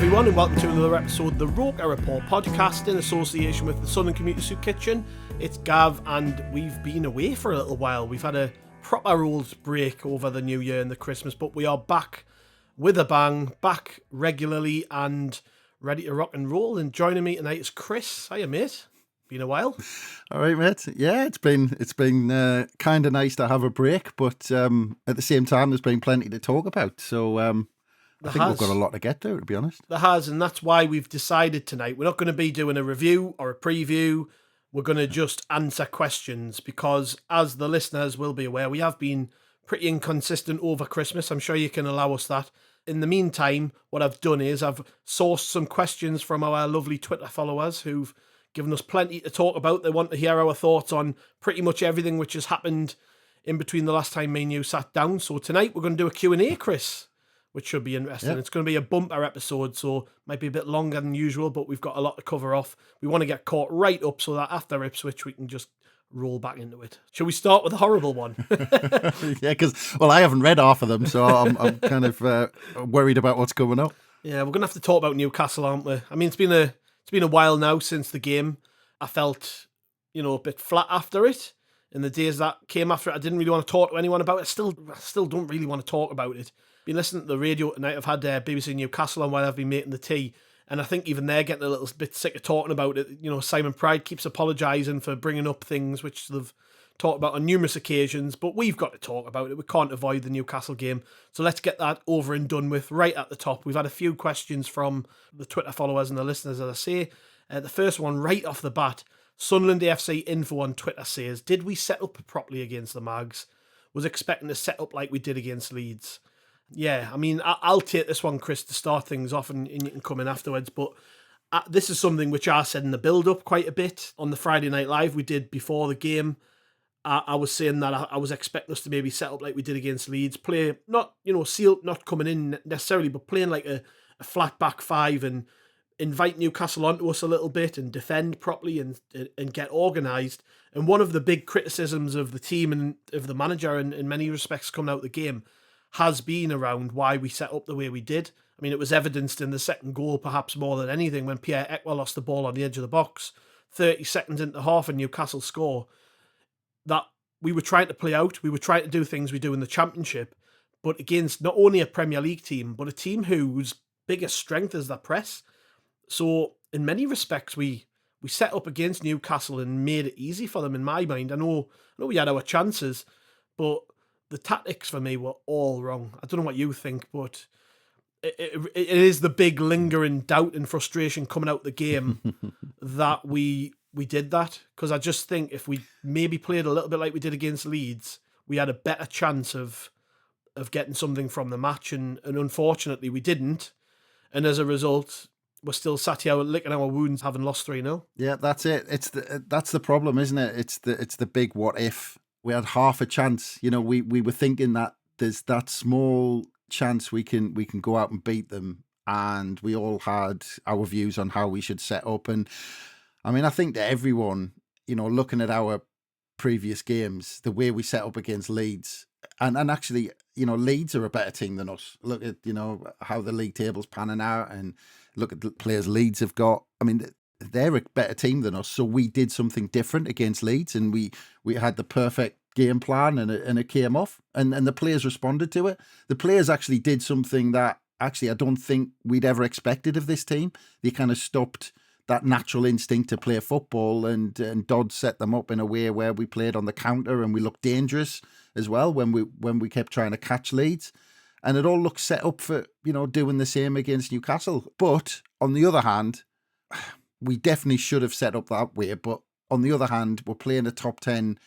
everyone, and welcome to another episode of the Roker Report podcast in association with the Sun and Community Soup Kitchen. It's Gav, and we've been away for a little while. We've had a proper rules break over the New Year and the Christmas, but we are back with a bang, back regularly and ready to rock and roll. And joining me tonight is Chris. Hiya, mate. Been a while. All right, mate. Yeah, it's been kind of nice to have a break, but at the same time, there's been plenty to talk about. So I think we've got a lot to get to be honest. There has, and that's why we've decided tonight we're not going to be doing a review or a preview. We're going to just answer questions because, as the listeners will be aware, we have been pretty inconsistent over Christmas. I'm sure you can allow us that. In the meantime, what I've done is I've sourced some questions from our lovely Twitter followers who've given us plenty to talk about. They want to hear our thoughts on pretty much everything which has happened in between the last time me and you sat down. So tonight we're going to do a Q&A, Chris, which should be interesting. Yep. It's going to be a bumper episode, so might be a bit longer than usual, but we've got a lot to cover off. We want to get caught right up so that after Ipswich we can just roll back into it. Shall we start with the horrible one? Yeah, because, well, I haven't read half of them, so I'm kind of worried about what's coming up. Yeah, we're going to have to talk about Newcastle, aren't we? I mean, it's been a while now since the game. I felt, a bit flat after it. In the days that came after it, I didn't really want to talk to anyone about it. I still don't really want to talk about it. Been listening to the radio tonight. I've had BBC Newcastle on while I've been making the tea, and I think even they're getting a little bit sick of talking about it. Simon Pride keeps apologising for bringing up things which they've talked about on numerous occasions, but we've got to talk about it. We can't avoid the Newcastle game, so let's get that over and done with right at the top. We've had a few questions from the Twitter followers and the listeners, as I say. The first one, right off the bat, Sunderland AFC Info on Twitter says, did we set up properly against the Mags? Was expecting to set up like we did against Leeds. Yeah, I mean, I'll take this one, Chris, to start things off, and you can come in afterwards. But this is something which I said in the build-up quite a bit on the Friday Night Live we did before the game. I was saying that I was expecting us to maybe set up like we did against Leeds, play not sealed, not coming in necessarily, but playing like a flat back five and invite Newcastle onto us a little bit and defend properly and get organised. And one of the big criticisms of the team and of the manager, in many respects coming out of the game, has been around why we set up the way we did. I mean, it was evidenced in the second goal, perhaps more than anything, when Pierre-Emerick lost the ball on the edge of the box, 30 seconds into half, and Newcastle score, that we were trying to play out, we were trying to do things we do in the Championship, but against not only a Premier League team, but a team whose biggest strength is their press. So, in many respects, we set up against Newcastle and made it easy for them, in my mind. I know we had our chances, but the tactics for me were all wrong. I don't know what you think, but it is the big lingering doubt and frustration coming out the game that we did that. Because I just think if we maybe played a little bit like we did against Leeds, we had a better chance of getting something from the match. And unfortunately, we didn't. And as a result, we're still sat here licking our wounds, having lost 3-0. Yeah, that's it. That's the problem, isn't it? It's the big what if. We had half a chance. We were thinking that there's that small chance we can go out and beat them, and we all had our views on how we should set up. And I mean, I think that everyone, looking at our previous games, the way we set up against Leeds, and actually, Leeds are a better team than us. Look at how the league table's panning out, and look at the players Leeds have got. I mean, they're a better team than us, so we did something different against Leeds, and we had the perfect game plan, and it came off, and the players responded to it. The players actually did something that actually I don't think we'd ever expected of this team. They kind of stopped that natural instinct to play football, and Dodd set them up in a way where we played on the counter, and we looked dangerous as well when we kept trying to catch Leeds. And it all looks set up for, doing the same against Newcastle. But on the other hand, we definitely should have set up that way. But on the other hand, we're playing a top 10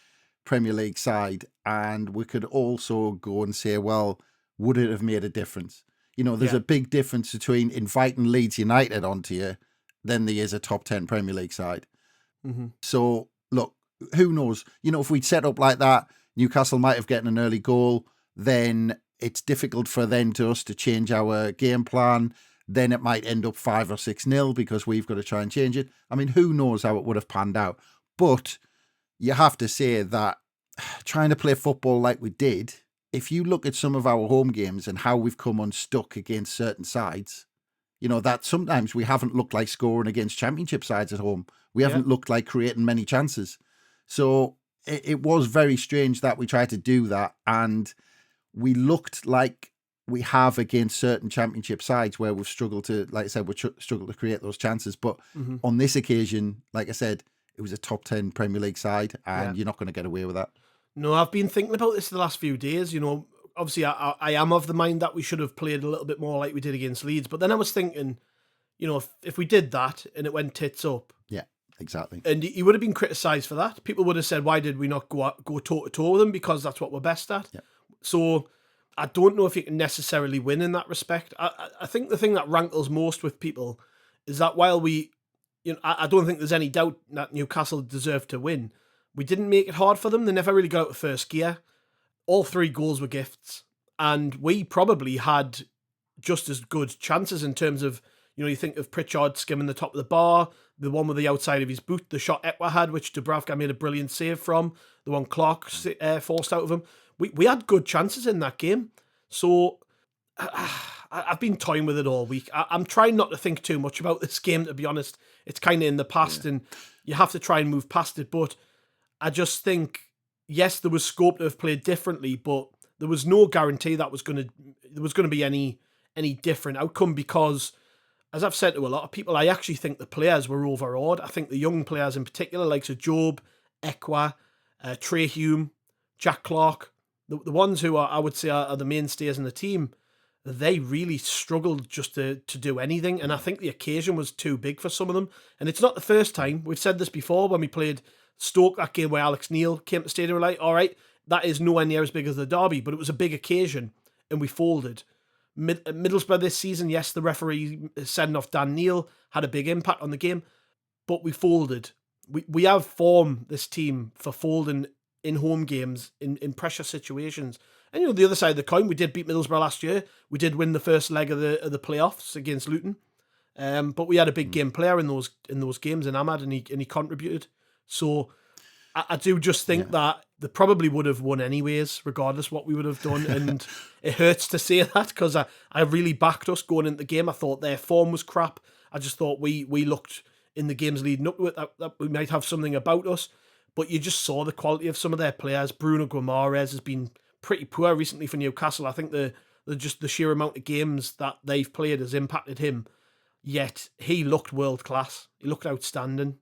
Premier League side, and we could also go and say, well, would it have made a difference? There's a big difference between inviting Leeds United onto you than there is a top 10 Premier League side. Mm-hmm. So, look, who knows? If we'd set up like that, Newcastle might have gotten an early goal, then it's difficult for us to change our game plan. Then it might end up 5 or 6-0 because we've got to try and change it. I mean, who knows how it would have panned out? But you have to say that trying to play football like we did, if you look at some of our home games and how we've come unstuck against certain sides, that sometimes we haven't looked like scoring against championship sides at home. We haven't looked like creating many chances. So it was very strange that we tried to do that, and we looked like we have against certain championship sides where we've struggled to, like I said, struggled to create those chances. But on this occasion, like I said, it was a top 10 Premier League side, and you're not going to get away with that. No, I've been thinking about this the last few days. Obviously I am of the mind that we should have played a little bit more like we did against Leeds. But then I was thinking, if we did that and it went tits up. Yeah, exactly. And he would have been criticised for that. People would have said, why did we not go toe-to-toe with them? Because that's what we're best at. Yeah. So I don't know if you can necessarily win in that respect. I think the thing that rankles most with people is that while I don't think there's any doubt that Newcastle deserved to win, we didn't make it hard for them. They never really got out of first gear. All 3 goals were gifts. And we probably had just as good chances in terms of, you think of Pritchard skimming the top of the bar, the one with the outside of his boot, the shot Ekwa had, which Dubravka made a brilliant save from, the one Clarke forced out of him. We had good chances in that game. So I've been toying with it all week. I'm trying not to think too much about this game, to be honest. It's kind of in the past and you have to try and move past it. But I just think, yes, there was scope to have played differently, but there was no guarantee that there was going to be any different outcome because, as I've said to a lot of people, I actually think the players were overawed. I think the young players in particular, like Job, Ekwa, Trey Hume, Jack Clarke, the ones who I would say are the mainstays in the team, they really struggled just to do anything. And I think the occasion was too big for some of them. And it's not the first time. We've said this before when we played Stoke, that game where Alex Neil came to the stadium. We're like, all right, that is nowhere near as big as the derby, but it was a big occasion and we folded. Middlesbrough this season, yes, the referee sending off Dan Neil had a big impact on the game, but we folded. We have formed this team for folding in home games, in pressure situations. And the other side of the coin, we did beat Middlesbrough last year. We did win the first leg of the playoffs against Luton. But we had a big game player in those games in Ahmad, and he contributed. So I do just think that they probably would have won anyways, regardless what we would have done. And it hurts to say that because I really backed us going into the game. I thought their form was crap. I just thought we looked in the games leading up to it that we might have something about us. But you just saw the quality of some of their players. Bruno Guimaraes has been pretty poor recently for Newcastle. I think the sheer amount of games that they've played has impacted him. Yet he looked world class. He looked outstanding.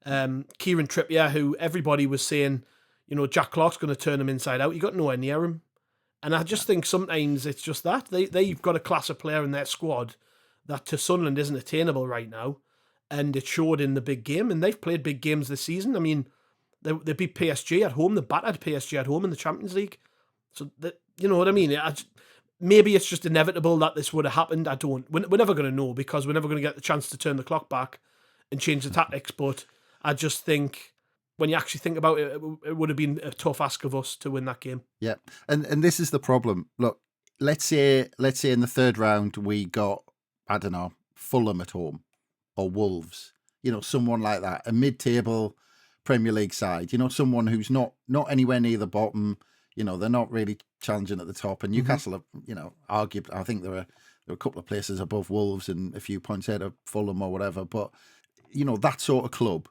Kieran Trippier, who everybody was saying, Jack Clarke's going to turn him inside out. You got nowhere near him. And I just think sometimes it's just that. They've got a class of player in their squad that to Sunderland isn't attainable right now. And it showed in the big game. And they've played big games this season. I mean, they beat PSG at home. They battered PSG at home in the Champions League. So, you know what I mean? Maybe it's just inevitable that this would have happened. We're never going to know because we're never going to get the chance to turn the clock back and change the tactics. But I just think when you actually think about it, it would have been a tough ask of us to win that game. Yeah, and this is the problem. Look, let's say in the third round we got, I don't know, Fulham at home or Wolves, someone like that, a mid-table Premier League side, someone who's not anywhere near the bottom. They're not really challenging at the top. And Newcastle have, argued, I think there were a couple of places above Wolves and a few points ahead of Fulham or whatever. But, that sort of club.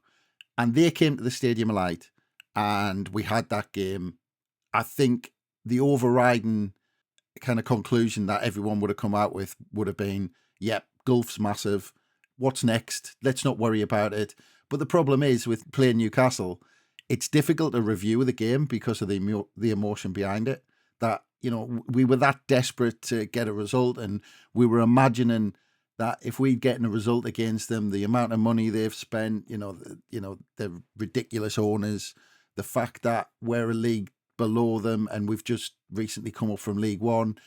And they came to the Stadium of Light and we had that game. I think the overriding kind of conclusion that everyone would have come out with would have been, yep, Gulf's massive. What's next? Let's not worry about it. But the problem is with playing Newcastle, it's difficult to review the game because of the emotion behind it. That, we were that desperate to get a result and we were imagining that if we'd gotten a result against them, the amount of money they've spent, the ridiculous owners, the fact that we're a league below them and we've just recently come up from League One.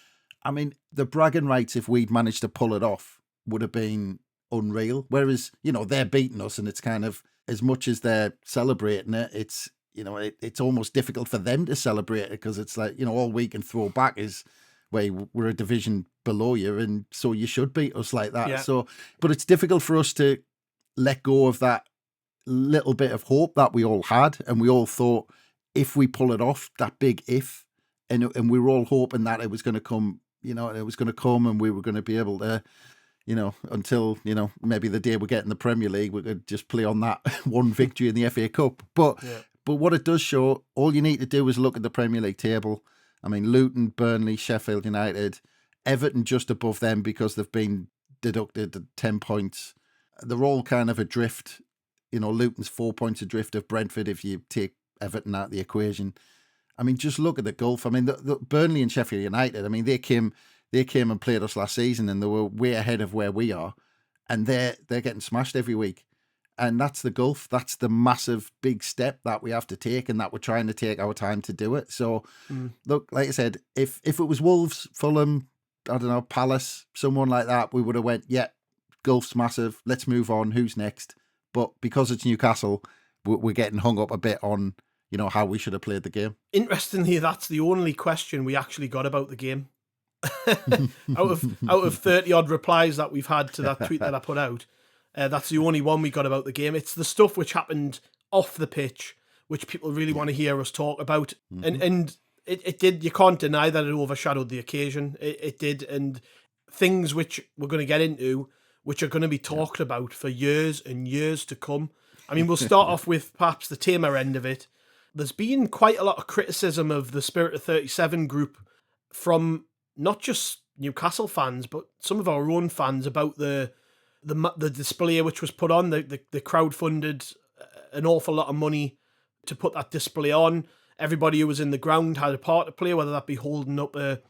I mean, the bragging rights, if we'd managed to pull it off, would have been unreal. Whereas, they're beating us and it's kind of, as much as they're celebrating it, it's, it's almost difficult for them to celebrate it because it's like, all we can throw back is, we're a division below you and so you should beat us like that. Yeah. So, but it's difficult for us to let go of that little bit of hope that we all had. And we all thought if we pull it off, that big if, and we were all hoping that it was going to come, it was going to come and we were going to be able to, until, maybe the day we get in the Premier League, we could just play on that one victory in the FA Cup. But what it does show, all you need to do is look at the Premier League table. I mean, Luton, Burnley, Sheffield United, Everton just above them because they've been deducted 10 points. They're all kind of adrift. Luton's 4 points adrift of Brentford if you take Everton out of the equation. I mean, just look at the gulf. I mean, the Burnley and Sheffield United, I mean, they came and played us last season and they were way ahead of where we are. And they're getting smashed every week. And that's the gulf. That's the massive, big step that we have to take and that we're trying to take our time to do it. So, look, like I said, if it was Wolves, Fulham, I don't know, Palace, someone like that, we would have went, yeah, gulf's massive. Let's move on. Who's next? But because it's Newcastle, we're getting hung up a bit on, how we should have played the game. Interestingly, that's the only question we actually got about the game. out of 30 odd replies that we've had to that tweet that I put out, that's the only one we got about the game. It's the stuff which happened off the pitch, which people really want to hear us talk about. And it did, you can't deny that it overshadowed the occasion. It did, and things which we're going to get into, which are going to be talked about for years and years to come. I mean, we'll start off with perhaps the tamer end of it. There's been quite a lot of criticism of the Spirit of 37 group from not just Newcastle fans, but some of our own fans about the display which was put on. The crowd funded an awful lot of money to put that display on. Everybody who was in the ground had a part to play, whether that be holding up a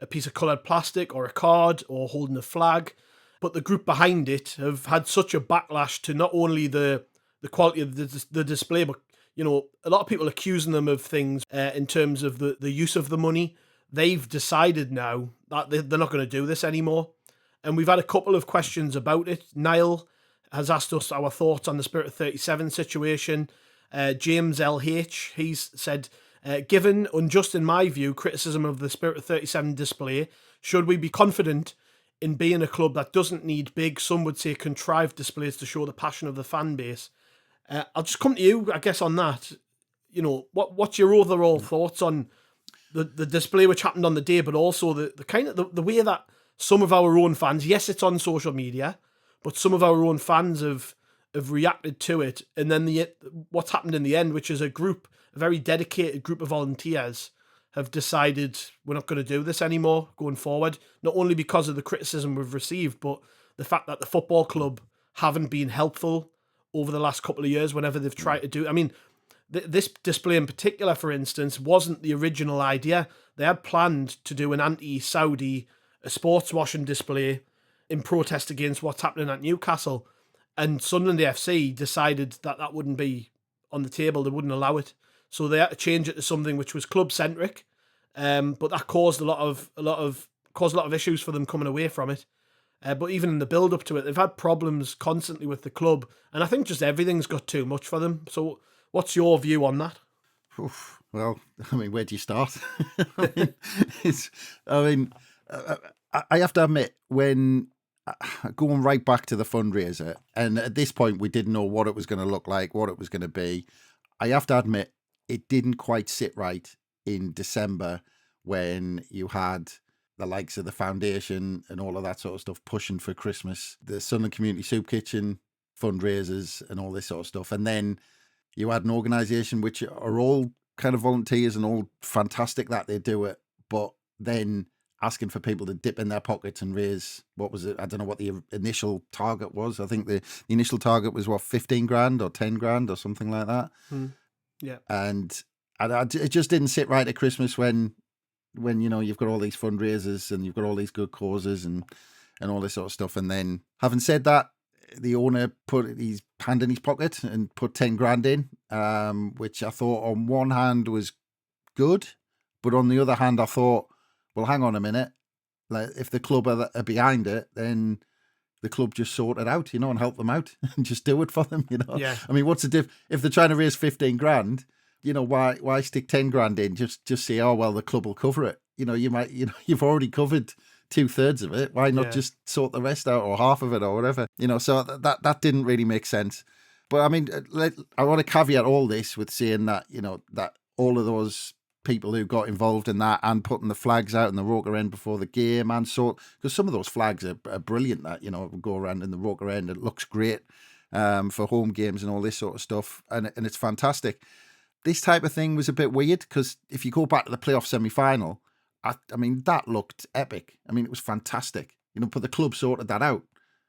piece of coloured plastic or a card or holding a flag. But the group behind it have had such a backlash to not only the quality of the display, but a lot of people accusing them of things in terms of the use of the money. They've decided now that they're not going to do this anymore. And we've had a couple of questions about it. Niall has asked us our thoughts on the Spirit of 37 situation. James LH, he's said, given unjust in my view criticism of the Spirit of 37 display, should we be confident in being a club that doesn't need big, some would say contrived displays to show the passion of the fan base? I'll just come to you, I guess, on that. What's your overall thoughts on the display which happened on the day, but also the kind of the way that some of our own fans, yes, it's on social media, but some of our own fans have reacted to it, and then what's happened in the end, which is a very dedicated group of volunteers have decided we're not going to do this anymore going forward, not only because of the criticism we've received, but the fact that the football club haven't been helpful over the last couple of years whenever they've tried to do. I mean, this display in particular, for instance, wasn't the original idea. They had planned to do an anti-Saudi sports washing display in protest against what's happening at Newcastle, and Sunderland FC decided that wouldn't be on the table. They wouldn't allow it, so they had to change it to something which was club centric. But that caused a lot of issues for them coming away from it. But even in the build up to it, they've had problems constantly with the club, and I think just everything's got too much for them. So, what's your view on that? Oof, well, I mean, where do you start? I have to admit, when going right back to the fundraiser, and at this point we didn't know what it was going to look like, what it was going to be. I have to admit, it didn't quite sit right in December when you had the likes of the foundation and all of that sort of stuff pushing for Christmas, the Sunderland Community Soup Kitchen fundraisers and all this sort of stuff. And then you had an organisation which are all kind of volunteers and all fantastic that they do it, but then asking for people to dip in their pockets and raise, what was it? I don't know what the initial target was. I think the initial target was 15 grand or 10 grand or something like that. Yeah. And it just didn't sit right at Christmas when you've got all these fundraisers and you've got all these good causes and all this sort of stuff. And then, having said that, the owner put his hand in his pocket and put 10 grand in, which I thought on one hand was good, but on the other hand, I thought, well, hang on a minute. Like, if the club are behind it, then the club just sort it out, and help them out and just do it for them, Yeah. I mean, what's the diff? If they're trying to raise 15 grand, why stick 10 grand in? Just say, oh, well, the club will cover it. You've already covered 2/3 of it. Why not just sort the rest out, or half of it, or whatever? So that didn't really make sense. But I mean, I want to caveat all this with saying that, that all of those people who got involved in that and putting the flags out in the Roker end before the game, and because some of those flags are brilliant. That go around in the Roker end, it looks great for home games and all this sort of stuff, and it's fantastic. This type of thing was a bit weird because if you go back to the playoff semi-final, I mean that looked epic. I mean it was fantastic. But the club sorted that out.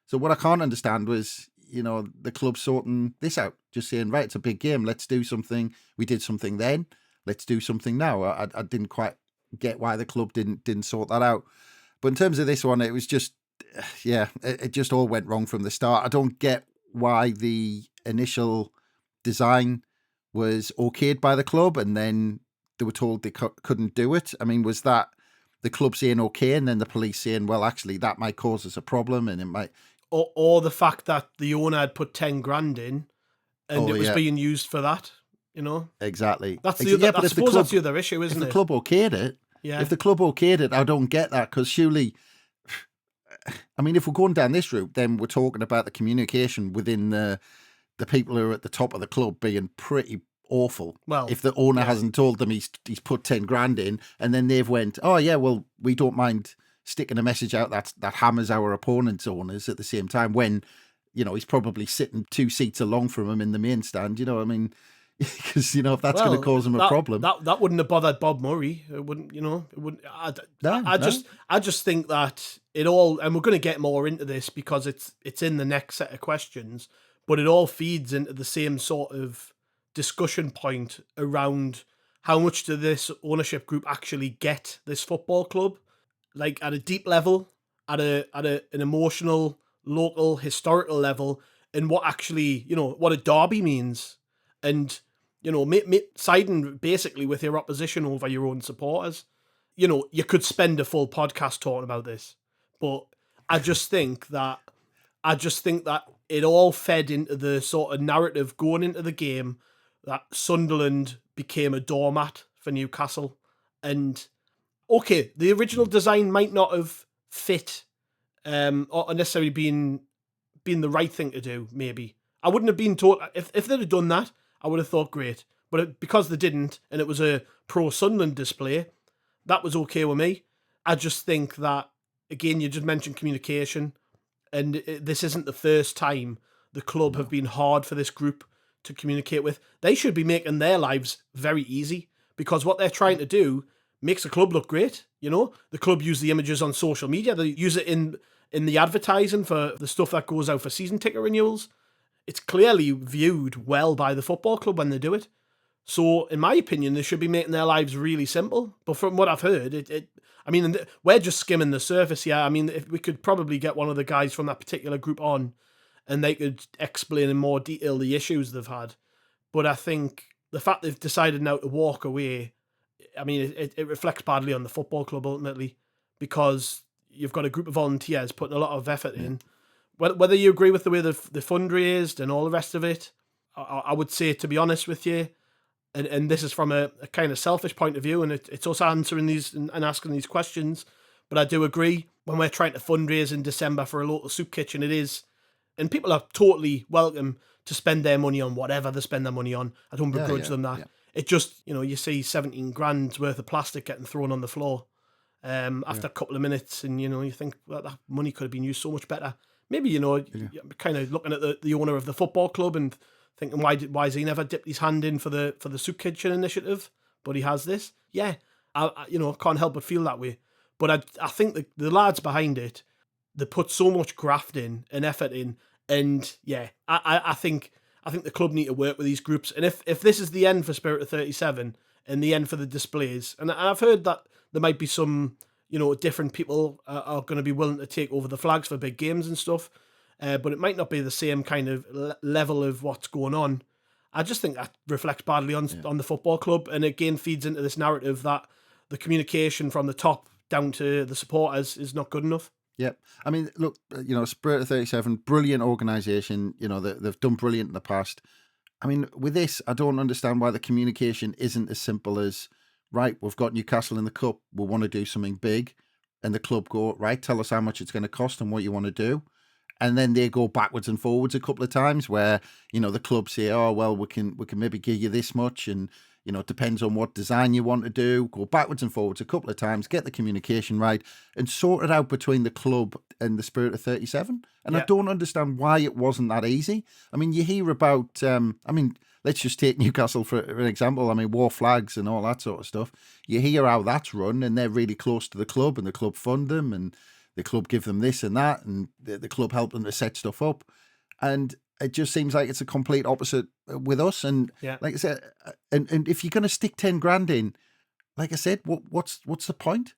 So what I can't understand was the club sorting this out, just saying, right, it's a big game, let's do something. We did something then, let's do something now. I didn't quite get why the club didn't sort that out. But in terms of this one, it was just, it just all went wrong from the start. I don't get why the initial design was okayed by the club and then they were told they couldn't do it. I mean, was that the club saying okay and then the police saying, well, actually, that might cause us a problem and it might... Or the fact that the owner had put 10 grand in and it was being used for that, Exactly. That's the other, I suppose that's the other issue, isn't it? If the club okayed it, if the club okayed it, I don't get that because surely... I mean, if we're going down this route, then we're talking about the communication within the people who are at the top of the club being pretty awful. Well, if the owner hasn't told them he's put 10 grand in and then they've went, oh yeah, well, we don't mind sticking a message out that hammers our opponent's owners at the same time when, he's probably sitting 2 seats along from him in the main stand, I mean, because, if that's going to cause him a problem. That wouldn't have bothered Bob Murray. It wouldn't, it wouldn't. I just think that it all, and we're going to get more into this because it's in the next set of questions, but it all feeds into the same sort of discussion point around how much do this ownership group actually get this football club, like at a deep level, at an emotional, local, historical level, and what actually, what a derby means, and siding basically with your opposition over your own supporters. You could spend a full podcast talking about this, but I just think that it all fed into the sort of narrative going into the game that Sunderland became a doormat for Newcastle. And okay, the original design might not have fit or necessarily been the right thing to do, maybe. I wouldn't have been taught, if they'd have done that, I would have thought great. But because they didn't, and it was a pro-Sunderland display, that was okay with me. I just think that, again, you just mentioned communication, and this isn't the first time the club have been hard for this group to communicate with. They should be making their lives very easy because what they're trying to do makes the club look great. The club use the images on social media. They use it in the advertising for the stuff that goes out for season ticket renewals. It's clearly viewed well by the football club when they do it. So, in my opinion, they should be making their lives really simple. But from what I've heard, I mean, we're just skimming the surface here. I mean, if we could probably get one of the guys from that particular group on and they could explain in more detail the issues they've had. But I think the fact they've decided now to walk away, I mean, it reflects badly on the football club ultimately because you've got a group of volunteers putting a lot of effort in. Whether you agree with the way the fundraised and all the rest of it, I would say, to be honest with you, and this is from a kind of selfish point of view, and it's us answering these and asking these questions, but I do agree, when we're trying to fundraise in December for a local soup kitchen, it is, and people are totally welcome to spend their money on whatever they spend their money on. I don't begrudge them that. Yeah. It just, you see 17 grand's worth of plastic getting thrown on the floor after a couple of minutes, and, you think, well, that money could have been used so much better. Maybe, you're kind of looking at the owner of the football club and thinking, why has he never dipped his hand in for the soup kitchen initiative? But he has this. Yeah, I can't help but feel that way. But I think the lads behind it, they put so much graft in and effort in, and I think the club need to work with these groups. And if this is the end for Spirit of 37 and the end for the displays, and I've heard that there might be some, different people are going to be willing to take over the flags for big games and stuff, but it might not be the same kind of level of what's going on. I just think that reflects badly on the football club, and again feeds into this narrative that the communication from the top down to the supporters is not good enough. Yep. I mean, look, Spirit of 37, brilliant organisation. They've done brilliant in the past. I mean, with this, I don't understand why the communication isn't as simple as, right, we've got Newcastle in the cup, we want to do something big. And the club go, right, tell us how much it's going to cost and what you want to do. And then they go backwards and forwards a couple of times where, the club say, oh, well, we can maybe give you this much. And, it depends on what design you want to do. Go backwards and forwards a couple of times, get the communication right, and sort it out between the club and the Spirit of 37. And I don't understand why it wasn't that easy. I mean, you hear about, let's just take Newcastle for an example. I mean, war flags and all that sort of stuff. You hear how that's run, and they're really close to the club, and the club fund them, and the club give them this and that, and the club help them to set stuff up. And it just seems like it's a complete opposite with us. And like I said, and if you're going to stick 10 grand in, like I said, what's the point?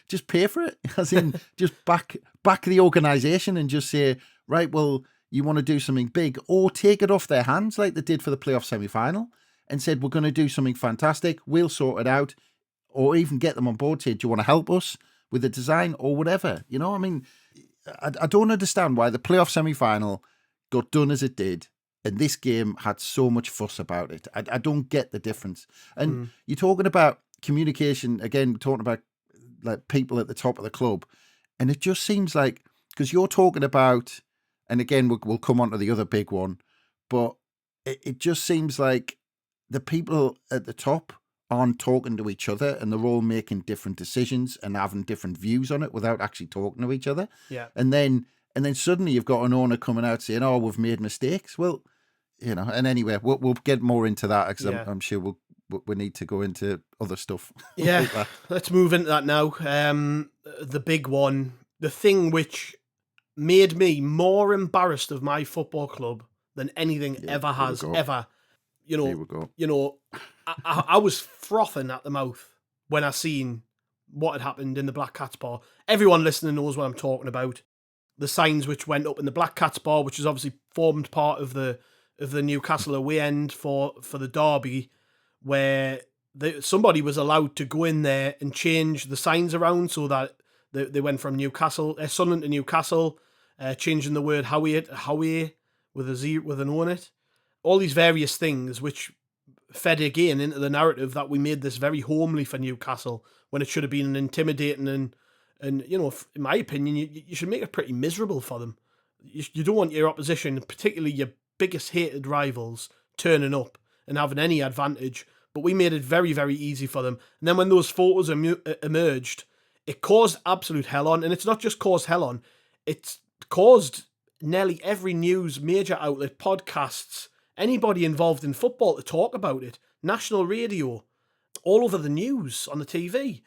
Just pay for it, as in just back the organisation and just say, right, well, you want to do something big, or take it off their hands like they did for the playoff semi-final and said, we're going to do something fantastic, we'll sort it out, or even get them on board, say, do you want to help us with the design or whatever? I mean, I don't understand why the playoff semi-final got done as it did, and this game had so much fuss about it. I don't get the difference. And you're talking about communication, again, talking about like people at the top of the club, and it just seems like, because you're talking about, and again, we'll come on to the other big one, but it just seems like the people at the top aren't talking to each other, and they're all making different decisions and having different views on it without actually talking to each other. Yeah. And then suddenly you've got an owner coming out saying, oh, we've made mistakes. Well, and anyway, we'll get more into that, because I'm sure we need to go into other stuff. Yeah, like let's move into that now. The big one, the thing which made me more embarrassed of my football club than anything ever has, ever. Here we go. I was frothing at the mouth when I seen what had happened in the Black Cats bar. Everyone listening knows what I'm talking about. The signs which went up in the Black Cats bar, which is obviously formed part of the Newcastle away end for the derby, where somebody was allowed to go in there and change the signs around so that they went from Sunderland to Newcastle, changing the word Howie with an O in it. All these various things which fed again into the narrative that we made this very homely for Newcastle, when it should have been an intimidating and in my opinion, you should make it pretty miserable for them. You don't want your opposition, particularly your biggest hated rivals, turning up and having any advantage. But we made it very, very easy for them. And then when those photos emerged, it caused absolute hell on. And it's not just caused hell on, it's caused nearly every news major outlet, podcasts, anybody involved in football to talk about it. National radio, all over the news, on the TV,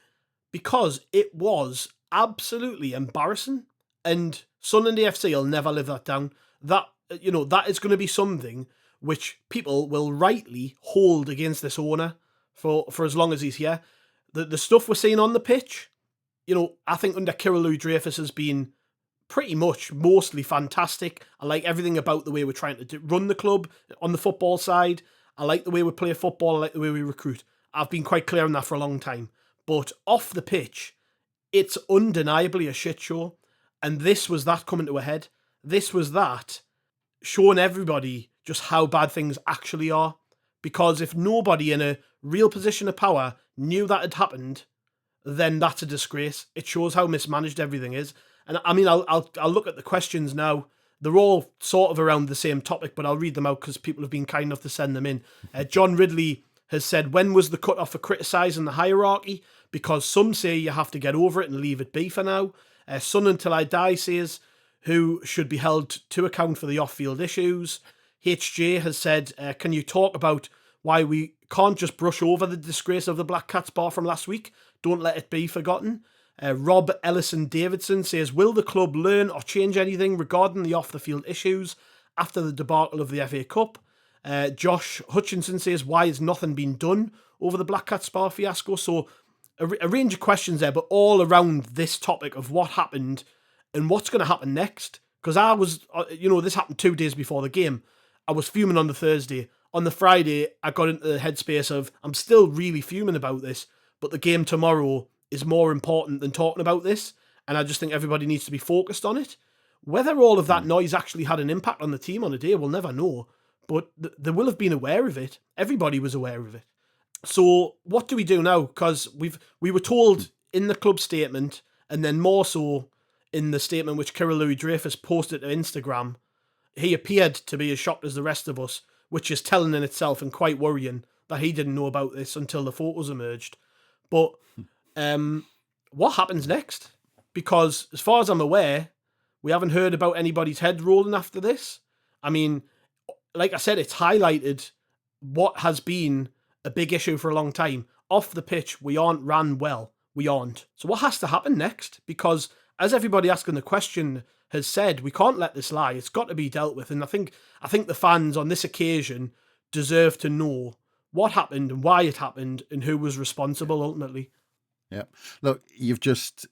because it was absolutely embarrassing. And Sunderland AFC will never live that down. That is going to be something which people will rightly hold against this owner for as long as he's here. The stuff we're seeing on the pitch, I think under Louis-Dreyfus has been pretty much mostly fantastic. I like everything about the way we're trying to run the club on the football side. I like the way we play football. I like the way we recruit. I've been quite clear on that for a long time. But off the pitch, it's undeniably a shit show. And this was that coming to a head. This was that showing everybody just how bad things actually are. Because if nobody in a real position of power knew that had happened, then that's a disgrace. It shows how mismanaged everything is. And I mean, I'll look at the questions now. They're all sort of around the same topic, but I'll read them out because people have been kind enough to send them in. John Ridley has said, when was the cut-off for criticising the hierarchy? Because some say you have to get over it and leave it be for now. Son Until I Die says, who should be held to account for the off-field issues. HJ has said, can you talk about why we can't just brush over the disgrace of the Black Cats bar from last week? Don't let it be forgotten. Rob Ellison Davidson says, will the club learn or change anything regarding the off-the-field issues after the debacle of the FA Cup? Josh Hutchinson says, why has nothing been done over the Black Cat Spa fiasco? So a range of questions there, but all around this topic of what happened and what's going to happen next. Because I was, this happened 2 days before the game. I was fuming on the Thursday. On the Friday, I got into the headspace of, I'm still really fuming about this, but the game tomorrow is more important than talking about this. And I just think everybody needs to be focused on it. Whether all of that noise actually had an impact on the team on a day, we'll never know. But they will have been aware of it. Everybody was aware of it. So what do we do now? Because we were told in the club statement, and then more so in the statement which Kira Louis-Dreyfus posted to Instagram, he appeared to be as shocked as the rest of us, which is telling in itself and quite worrying that he didn't know about this until the photos emerged. But what happens next? Because as far as I'm aware, we haven't heard about anybody's head rolling after this. I mean, like I said, it's highlighted what has been a big issue for a long time. Off the pitch, we aren't ran well. We aren't. So what has to happen next? Because as everybody asking the question has said, we can't let this lie. It's got to be dealt with. And I think the fans on this occasion deserve to know what happened and why it happened and who was responsible ultimately. Yeah. Look, you've just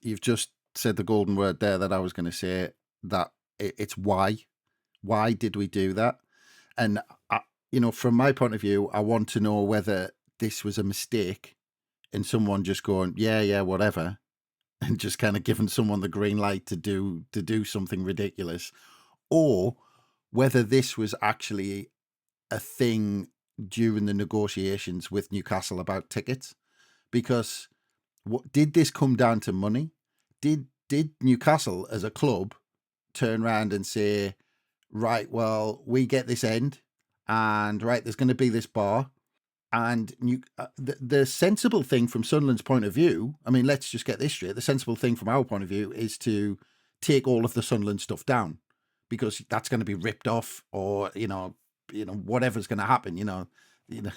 said the golden word there that I was going to say, that it's why. Why did we do that? And from my point of view, I want to know whether this was a mistake and someone just going, yeah, whatever, and just kind of giving someone the green light to do something ridiculous, or whether this was actually a thing during the negotiations with Newcastle about tickets. Because did this come down to money? Did Newcastle as a club turn around and say, right, well, we get this end, and right, there's going to be this bar, and the sensible thing from Sunderland's point of view, I mean, let's just get this straight. The sensible thing from our point of view is to take all of the Sunderland stuff down, because that's going to be ripped off, or whatever's going to happen,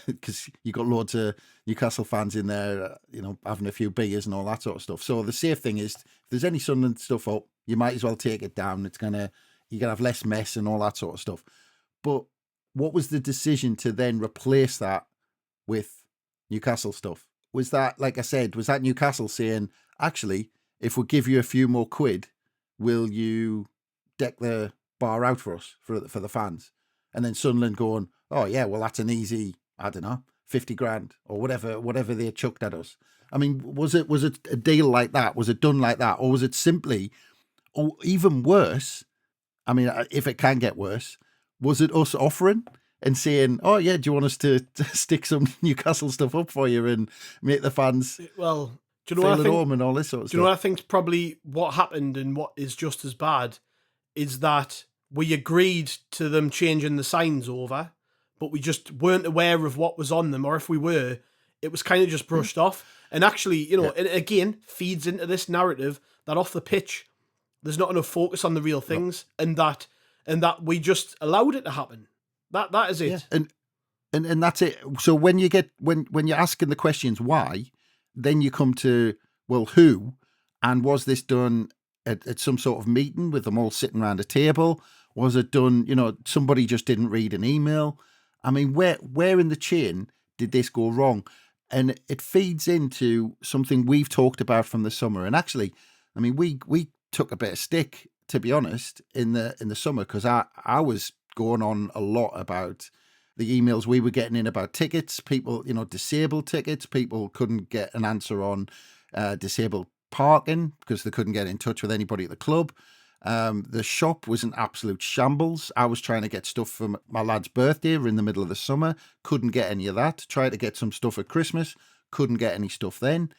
because you got loads of Newcastle fans in there, having a few beers and all that sort of stuff. So the safe thing is, if there's any Sunderland stuff up, you might as well take it down. You're gonna have less mess and all that sort of stuff. But what was the decision to then replace that with Newcastle stuff? Was that, like I said, was that Newcastle saying, actually, if we give you a few more quid, will you deck the bar out for us, for the fans? And then Sunderland going, oh yeah, well, that's an easy, I don't know, 50 grand or whatever they chucked at us. I mean, was it a deal like that? Was it done like that? Or was it simply, or even worse, I mean, if it can get worse, was it us offering and saying, oh yeah, do you want us to stick some Newcastle stuff up for you and make the fans do you know feel at home and all this sort of stuff? Do you know what I think's probably what happened, and what is just as bad is that we agreed to them changing the signs over, but we just weren't aware of what was on them, or if we were, it was kind of just brushed off. And actually, it again feeds into this narrative that off the pitch, there's not enough focus on the real things, and that we just allowed it to happen. That is it. Yeah. And that's it. So when you get when you're asking the questions why, then you come to, well, who, and was this done at some sort of meeting with them all sitting around a table? Was it done, somebody just didn't read an email? I mean, where in the chain did this go wrong? And it feeds into something we've talked about from the summer. And actually, I mean, we took a bit of stick, to be honest, in the summer, because I was going on a lot about the emails we were getting in about tickets, people, disabled tickets. People couldn't get an answer on disabled parking because they couldn't get in touch with anybody at the club. The shop was an absolute shambles. I was trying to get stuff for my lad's birthday in the middle of the summer, couldn't get any of that. Tried to get some stuff at Christmas, couldn't get any stuff then.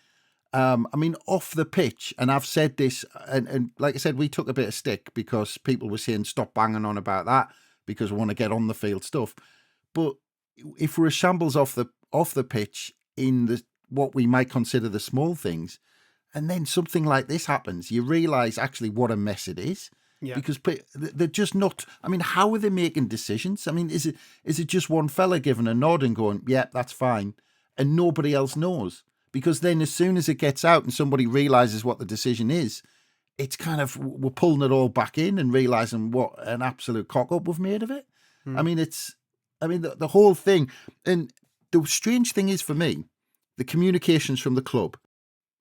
I mean, off the pitch, and I've said this, and like I said, we took a bit of stick because people were saying stop banging on about that because we want to get on the field stuff. But if we're a shambles off the pitch in what we might consider the small things, and then something like this happens, you realise actually what a mess it is. Yeah. Because they're just not. I mean, how are they making decisions? I mean, is it just one fella giving a nod and going, "Yeah, that's fine," and nobody else knows? Because then, as soon as it gets out and somebody realises what the decision is, it's kind of, we're pulling it all back in and realising what an absolute cock up we've made of it. I mean, the whole thing. And the strange thing is for me, the communications from the club,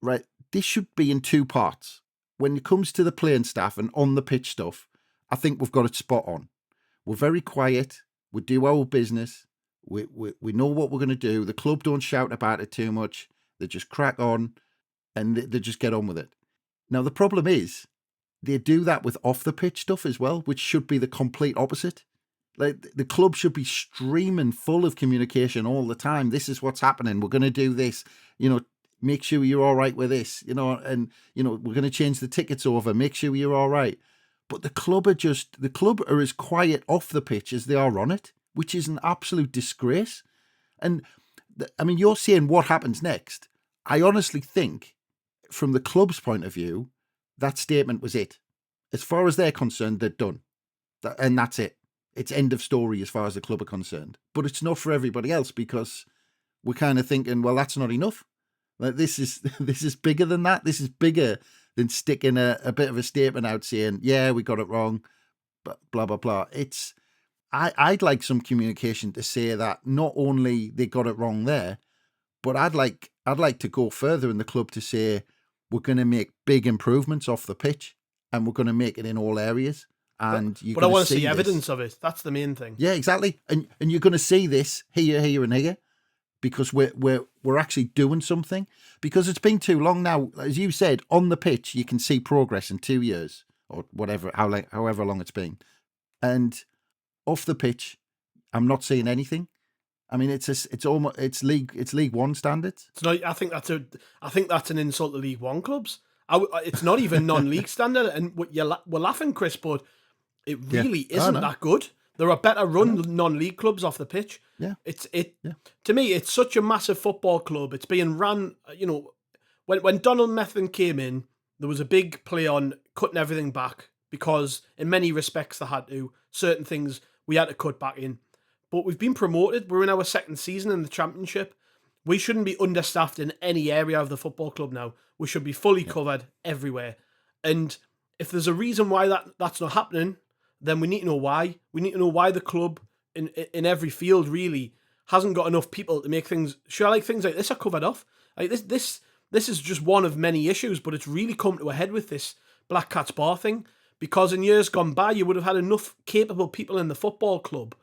right? This should be in two parts. When it comes to the playing staff and on the pitch stuff, I think we've got it spot on. We're very quiet. We do our business. We know what we're going to do. The club don't shout about it too much. They just crack on and they just get on with it. Now, the problem is they do that with off the pitch stuff as well, which should be the complete opposite. Like, the club should be streaming full of communication all the time. This is what's happening. We're going to do this. Make sure you're all right with this, and, we're going to change the tickets over. Make sure you're all right. But the club are as quiet off the pitch as they are on it, which is an absolute disgrace. And I mean, you're saying what happens next. I honestly think, from the club's point of view, that statement was it. As far as they're concerned, they're done. And that's it. It's end of story as far as the club are concerned. But it's not for everybody else, because we're kind of thinking, well, that's not enough. Like, this is bigger than that. This is bigger than sticking a bit of a statement out saying, yeah, we got it wrong, but blah, blah, blah. I'd like some communication to say that not only they got it wrong there, but I'd like to go further in the club to say we're going to make big improvements off the pitch, and we're going to make it in all areas. And but I want to see evidence of it. That's the main thing. Yeah, exactly. And you're going to see this here, and here, because we're actually doing something. Because it's been too long now. As you said, on the pitch you can see progress in 2 years or whatever, however long it's been, and off the pitch, I'm not seeing anything. I mean, it's League One standards. It's not. I think that's an insult to League One clubs. It's not even non-league standard, and we're laughing, Chris, but it really isn't that good. There are better run non-league clubs off the pitch. Yeah, To me, it's such a massive football club. It's being run. You know, when Donald Methven came in, there was a big play on cutting everything back, because in many respects they had to. Certain things we had to cut back in. But we've been promoted. We're in our second season in the Championship. We shouldn't be understaffed in any area of the football club now. We should be fully covered everywhere. And if there's a reason why that's not happening, then we need to know why. We need to know why the club in every field really hasn't got enough people to make things sure, like things like this are covered off. Like this is just one of many issues, but it's really come to a head with this Black Cats Bar thing, because in years gone by you would have had enough capable people in the football club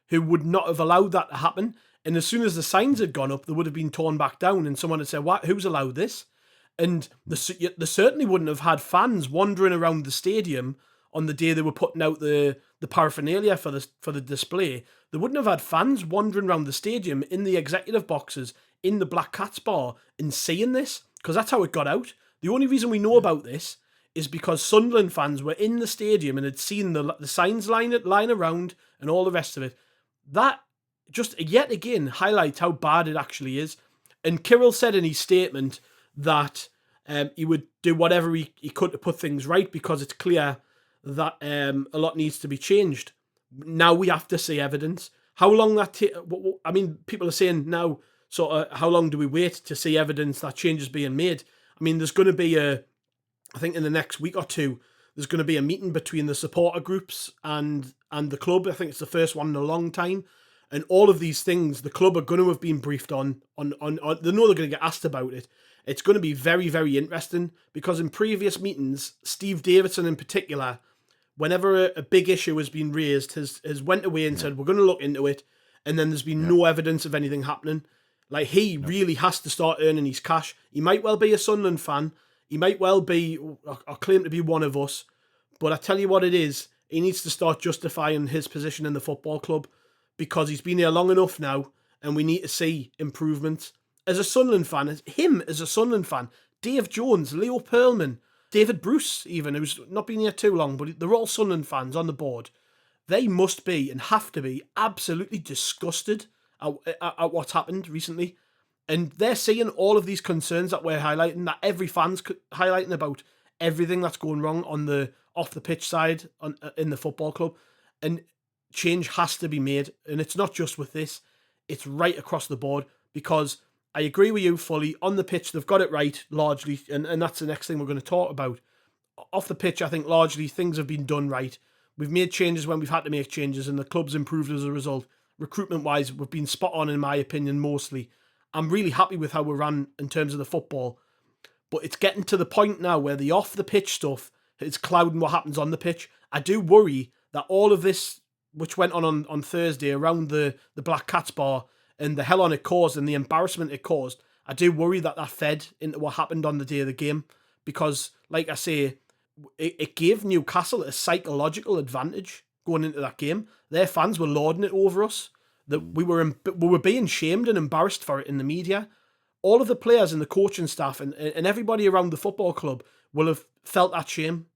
who would not have allowed that to happen. And as soon as the signs had gone up, they would have been torn back down, and someone had said, "What? Who's allowed this?" And they certainly wouldn't have had fans wandering around the stadium on the day they were putting out the paraphernalia for the display. They wouldn't have had fans wandering around the stadium in the executive boxes in the Black Cats Bar and seeing this, because that's how it got out. The only reason we know about this is because Sunderland fans were in the stadium and had seen the signs line around and all the rest of it. That just yet again highlights how bad it actually is. And Kirill said in his statement that he would do whatever he could to put things right, because it's clear that a lot needs to be changed. Now we have to see evidence. How long that I mean, people are saying now, sort of, how long do we wait to see evidence that change is being made? I mean, there's going to be I think in the next week or two, there's going to be a meeting between the supporter groups and the club. I think it's the first one in a long time. And all of these things, the club are going to have been briefed on. They know they're going to get asked about it. It's going to be very, very interesting, because in previous meetings, Steve Davidson in particular, whenever a big issue has been raised, has went away and said, we're going to look into it. And then there's been no evidence of anything happening. Like, he really has to start earning his cash. He might well be a Sunderland fan. He might well be, or claim to be one of us. But I tell you what it is, he needs to start justifying his position in the football club, because he's been here long enough now, and we need to see improvements. As a Sunderland fan, as a Sunderland fan, Dave Jones, Leo Pearlman, David Bruce even, who's not been here too long, but they're all Sunderland fans on the board. They must be, and have to be, absolutely disgusted at what's happened recently. And they're seeing all of these concerns that we're highlighting, that every fan's highlighting about everything that's going wrong on the off the pitch side in the football club. And change has to be made. And it's not just with this, it's right across the board, because I agree with you fully. On the pitch, they've got it right, largely, and that's the next thing we're going to talk about. Off the pitch, I think largely things have been done right. We've made changes when we've had to make changes, and the club's improved as a result. Recruitment-wise, we've been spot on, in my opinion, mostly. I'm really happy with how we ran in terms of the football. But it's getting to the point now where the off-the-pitch stuff is clouding what happens on the pitch. I do worry that all of this, which went on Thursday around the Black Cats Bar, and the hell on it caused and the embarrassment it caused, I do worry that fed into what happened on the day of the game. Because, like I say, it gave Newcastle a psychological advantage going into that game. Their fans were lording it over us. That we were being shamed and embarrassed for it in the media. All of the players and the coaching staff and everybody around the football club will have felt that shame.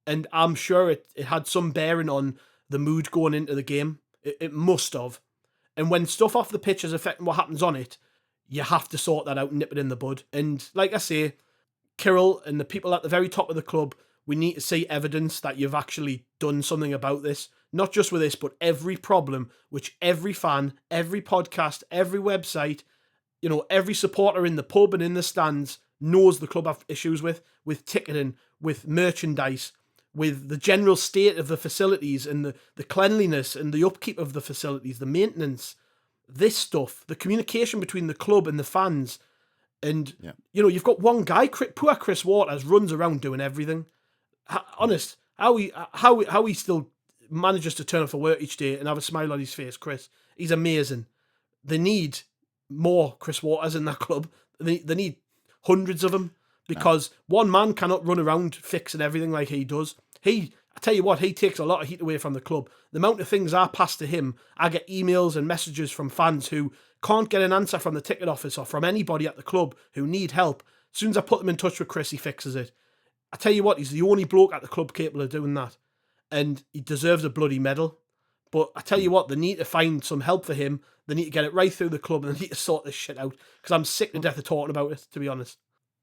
And I'm sure it had some bearing on the mood going into the game. It must have. And when stuff off the pitch is affecting what happens on it, you have to sort that out and nip it in the bud. And like I say, Kirill and the people at the very top of the club, we need to see evidence that you've actually done something about this. Not just with this, but every problem which every fan, every podcast, every website, every supporter in the pub and in the stands knows the club have issues with ticketing, with merchandise, with the general state of the facilities and the cleanliness and the upkeep of the facilities, the maintenance, this stuff, the communication between the club and the fans. And, you've got one guy, poor Chris Waters, runs around doing everything. Honest, how he still manages to turn up for work each day and have a smile on his face, Chris. He's amazing. They need more Chris Waters in that club. They need hundreds of them, because one man cannot run around fixing everything like he does. I tell you what, he takes a lot of heat away from the club. The amount of things I pass to him, I get emails and messages from fans who can't get an answer from the ticket office or from anybody at the club who need help. As soon as I put them in touch with Chris, he fixes it. I tell you what, he's the only bloke at the club capable of doing that. And he deserves a bloody medal. But I tell you what, they need to find some help for him. They need to get it right through the club, and they need to sort this shit out, because I'm sick to death of talking about it, to be honest.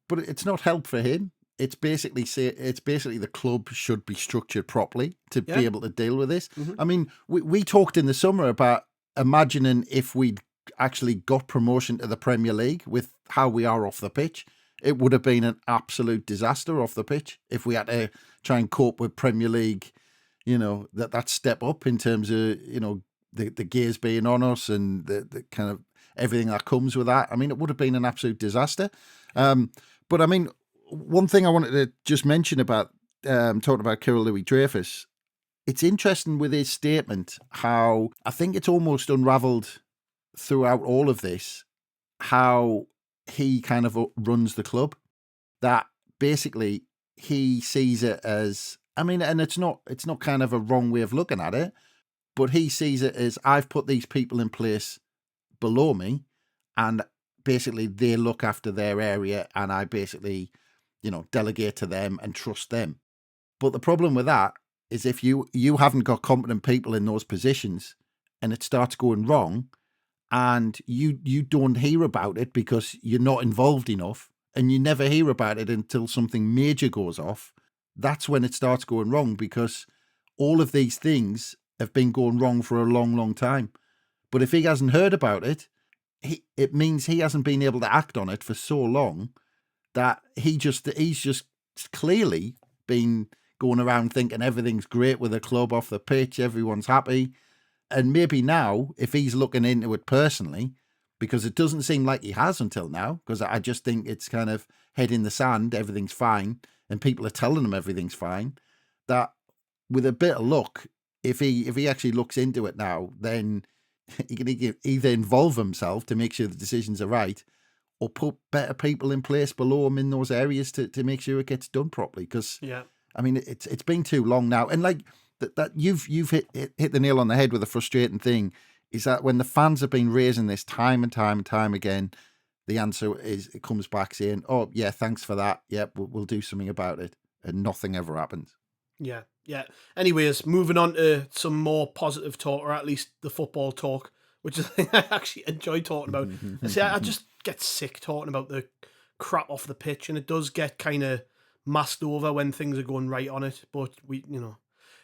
But it's not help for him. It's basically the club should be structured properly to be able to deal with this. Mm-hmm. I mean, we talked in the summer about imagining if we'd actually got promotion to the Premier League with how we are off the pitch. It would have been an absolute disaster off the pitch if we had to try and cope with Premier League, that step up in terms of, the gears being on us and the kind of everything that comes with that. I mean, it would have been an absolute disaster. But I mean, one thing I wanted to just mention about talking about Kirill Louis-Dreyfus, it's interesting with his statement how I think it's almost unravelled throughout all of this, how he kind of runs the club, that basically he sees it as, I mean, and it's not kind of a wrong way of looking at it, but he sees it as, I've put these people in place below me and basically they look after their area and I basically, delegate to them and trust them. But the problem with that is if you haven't got competent people in those positions and it starts going wrong and you don't hear about it because you're not involved enough and you never hear about it until something major goes off, that's when it starts going wrong, because all of these things have been going wrong for a long, long time. But if he hasn't heard about it, it means he hasn't been able to act on it for so long that he's just clearly been going around thinking everything's great with the club off the pitch, everyone's happy. And maybe now, if he's looking into it personally, because it doesn't seem like he has until now, because I just think it's kind of head in the sand, everything's fine, and people are telling him everything's fine, that with a bit of luck, if he actually looks into it now, then he can either involve himself to make sure the decisions are right, or put better people in place below him in those areas to make sure it gets done properly. Because I mean, it's been too long now, and like that you've hit the nail on the head with the frustrating thing is that when the fans have been raising this time and time and time again, the answer is it comes back saying, "Oh yeah, thanks for that. Yeah, we'll do something about it," and nothing ever happens. Yeah. Anyways, moving on to some more positive talk, or at least the football talk, which is the thing I actually enjoy talking about. I just get sick talking about the crap off the pitch, and it does get kind of masked over when things are going right on it. But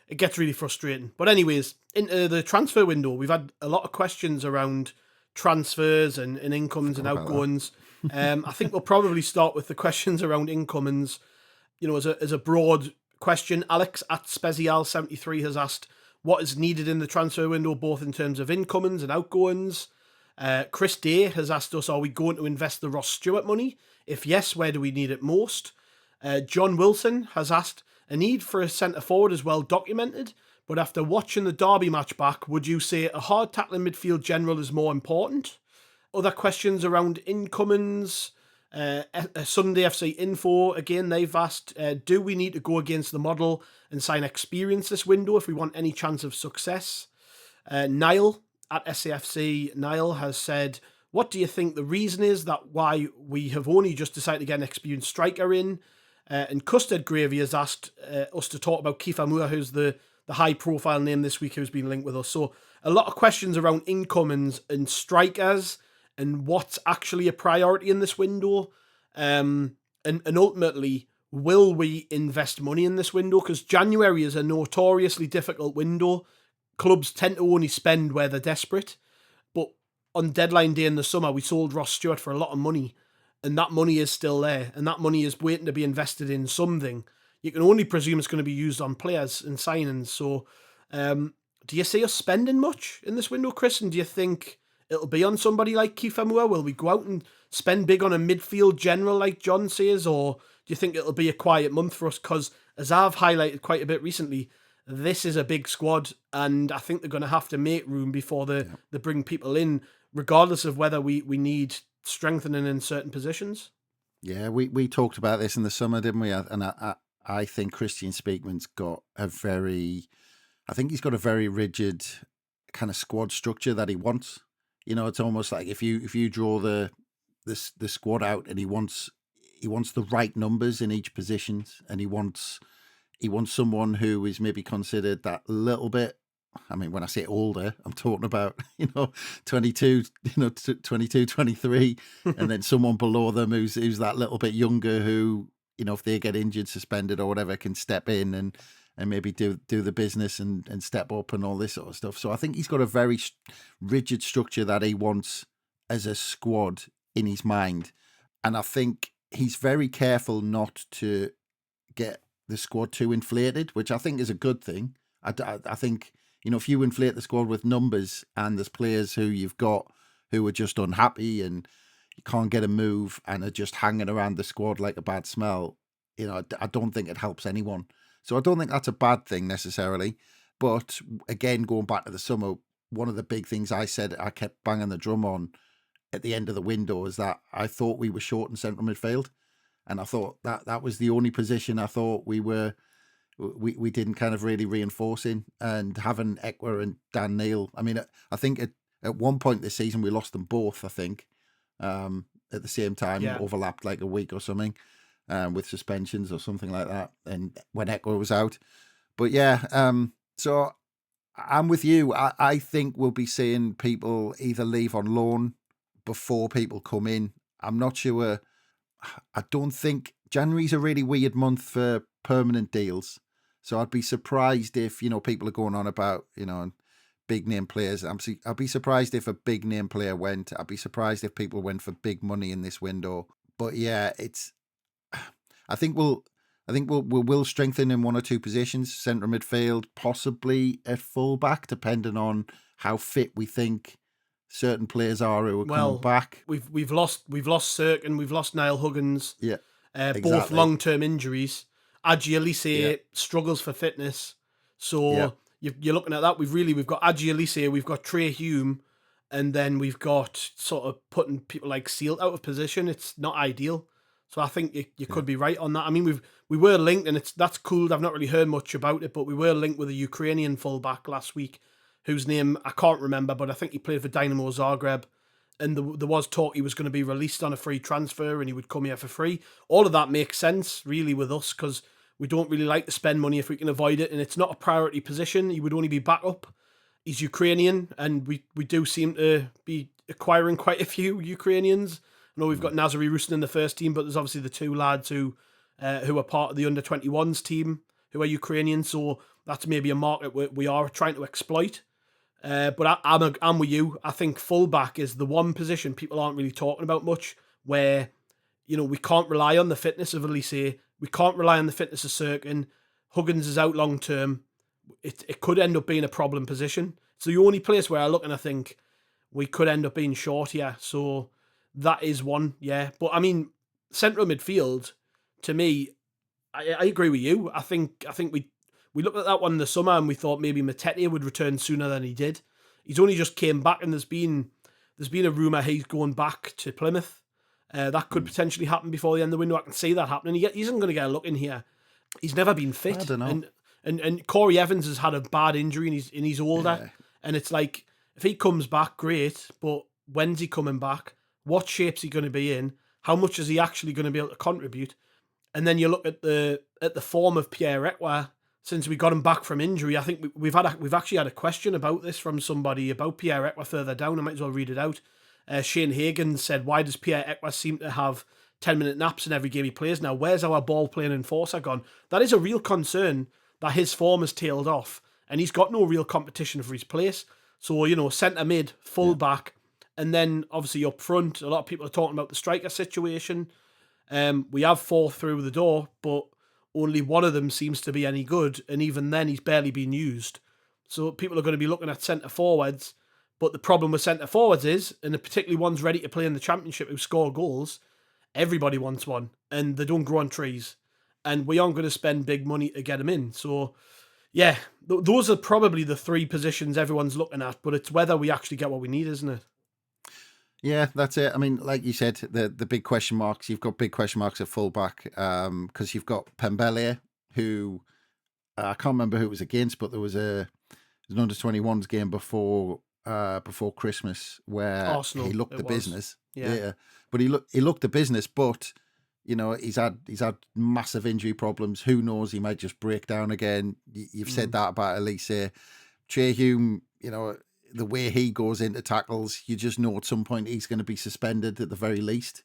it gets really frustrating. But anyways, into the transfer window, we've had a lot of questions around transfers and incomings and outgoings. I think we'll probably start with the questions around incomings. As a broad question, Alex at Spezial73 has asked, what is needed in the transfer window, both in terms of incomings and outgoings? Chris Day has asked us, are we going to invest the Ross Stewart money? If yes, where do we need it most? John Wilson has asked, a need for a centre forward is well documented, but after watching the Derby match back, would you say a hard tackling midfield general is more important? Other questions around incomings. Sunday FC Info, again, they've asked, do we need to go against the model and sign experience this window if we want any chance of success? Niall at SAFC, Niall has said, what do you think the reason is that why we have only just decided to get an experienced striker in? And Custard Gravy has asked us to talk about Kiefer Moore, who's the high-profile name this week who's been linked with us. So a lot of questions around incomings and strikers and what's actually a priority in this window. And ultimately, will we invest money in this window? Because January is a notoriously difficult window. Clubs tend to only spend where they're desperate. But on deadline day in the summer, we sold Ross Stewart for a lot of money. And that money is still there. And that money is waiting to be invested in something. You can only presume it's going to be used on players and signings. So do you see us spending much in this window, Chris? And do you think it'll be on somebody like Kiefer Moore? Will we go out and spend big on a midfield general like John says? Or do you think it'll be a quiet month for us? Because as I've highlighted quite a bit recently, this is a big squad, and I think they're going to have to make room before they bring people in, regardless of whether we need strengthening in certain positions. Yeah, we talked about this in the summer, didn't we? And I think Christian Speakman's got he's got a very rigid kind of squad structure that he wants. You know, it's almost like if you draw the squad out, and he wants the right numbers in each position, and he wants someone who is maybe considered that little bit. I mean, when I say older, I'm talking about, 22, 22, 23, and then someone below them who's that little bit younger who, if they get injured, suspended or whatever, can step in and maybe do the business and step up and all this sort of stuff. So I think he's got a very rigid structure that he wants as a squad in his mind. And I think he's very careful not to get the squad too inflated, which I think is a good thing. I think, if you inflate the squad with numbers and there's players who you've got who are just unhappy and you can't get a move and are just hanging around the squad like a bad smell, I don't think it helps anyone. So I don't think that's a bad thing necessarily. But again, going back to the summer, one of the big things I kept banging the drum on at the end of the window is that I thought we were short in central midfield. And I thought that was the only position I thought we didn't kind of really reinforce in. And having Ekwa and Dan Neil, I mean, I think at one point this season we lost them both, I think, at the same time, overlapped like a week or something, with suspensions or something like that. And when Ekwa was out. But so I'm with you. I think we'll be seeing people either leave on loan before people come in. I'm not sure. I don't think January's a really weird month for permanent deals. So I'd be surprised if, people are going on about, big name players. I'd be surprised if a big name player went. I'd be surprised if people went for big money in this window. But yeah, I think we'll strengthen in one or two positions, centre midfield, possibly at fullback, depending on how fit we think certain players are who are coming back. We've lost Cirque and we've lost Niall Huggins. Yeah, exactly. Both long-term injuries. Adji Elise struggles for fitness. So you're looking at that. We've got Adji Elise, we've got Trey Hume, and then we've got sort of putting people like Seal out of position. It's not ideal. So I think you could be right on that. I mean, we were linked, and that's cool. I've not really heard much about it, but we were linked with a Ukrainian fullback last week, whose name I can't remember, but I think he played for Dynamo Zagreb. And there was talk he was going to be released on a free transfer and he would come here for free. All of that makes sense, really, with us, because we don't really like to spend money if we can avoid it. And it's not a priority position. He would only be backup. He's Ukrainian, and we do seem to be acquiring quite a few Ukrainians. I know we've got Nazary Rustin in the first team, but there's obviously the two lads who are part of the under-21s team who are Ukrainian. So that's maybe a market we are trying to exploit. But I'm with you. I think fullback is the one position people aren't really talking about much, where, we can't rely on the fitness of Elise. We can't rely on the fitness of Sirkin. Huggins is out long term. It could end up being a problem position. It's the only place where I look and I think we could end up being short here. So that is one, yeah. But I mean, central midfield, to me, I agree with you. I think we looked at that one in the summer and we thought maybe Matete would return sooner than he did. He's only just came back, and there's been a rumour he's going back to Plymouth. That could potentially happen before the end of the window. I can see that happening. He isn't going to get a look in here. He's never been fit. I don't know. And Corey Evans has had a bad injury and he's older. Yeah. And it's like, if he comes back, great. But when's he coming back? What shape's he going to be in? How much is he actually going to be able to contribute? And then you look at the form of Pierre Ekwa. Since we got him back from injury, I think we've actually had a question about this from somebody about Pierre Ekwa further down. I might as well read it out. Shane Hagan said, why does Pierre Ekwa seem to have 10-minute naps in every game he plays now? Where's our ball-playing enforcer gone? That is a real concern that his form has tailed off, and he's got no real competition for his place. So, centre mid, full back, and then obviously up front, a lot of people are talking about the striker situation. We have 4 through the door, but only one of them seems to be any good, and even then he's barely been used. So people are going to be looking at centre forwards, but the problem with centre forwards is, and particularly ones ready to play in the Championship who score goals, everybody wants one, and they don't grow on trees, and we aren't going to spend big money to get them in. So yeah, those are probably the 3 positions everyone's looking at, but it's whether we actually get what we need, isn't it? Yeah, that's it. I mean, like you said, the big question marks, you've got big question marks at fullback because you've got Pembele, who I can't remember who it was against, but there was an under-21s game before Christmas where Arsenal, he looked the business. Yeah. But he looked the business, but he's had massive injury problems. Who knows? He might just break down again. You've said that about Elise. Trey Hume, the way he goes into tackles, you just know at some point he's going to be suspended at the very least,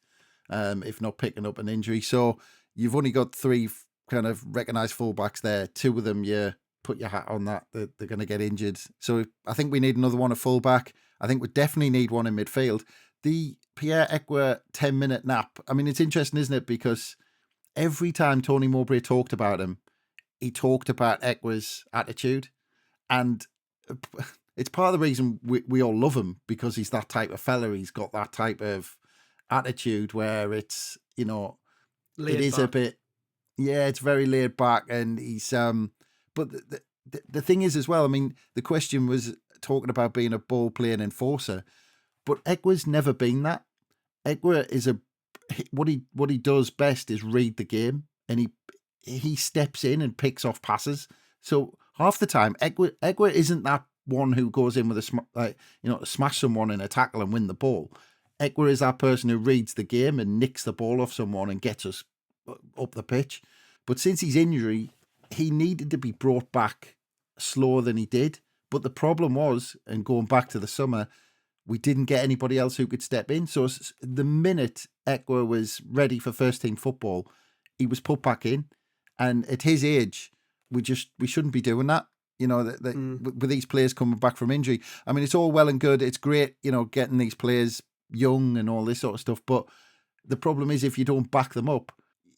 if not picking up an injury. So you've only got 3 kind of recognised fullbacks there. 2 of them, you put your hat on that they're going to get injured. So I think we need another one at fullback. I think we definitely need one in midfield. The Pierre Ekwa 10-minute nap, I mean, it's interesting, isn't it? Because every time Tony Mowbray talked about him, he talked about Ekwa's attitude. And it's part of the reason we all love him, because he's that type of fella. He's got that type of attitude where it's, it is a bit, it's very laid back, and he's, but the thing is as well, I mean, the question was talking about being a ball playing enforcer, but Ekwa's never been that. Ekwa is what he does best is read the game, and he steps in and picks off passes. So half the time, Ekwa isn't that one who goes in with to smash someone in a tackle and win the ball. Ekwa is that person who reads the game and nicks the ball off someone and gets us up the pitch. But since his injury, he needed to be brought back slower than he did. But the problem was, and going back to the summer, we didn't get anybody else who could step in. So the minute Ekwa was ready for first team football, he was put back in. And at his age, we shouldn't be doing that. With these players coming back from injury. I mean, it's all well and good. It's great, getting these players young and all this sort of stuff. But the problem is, if you don't back them up,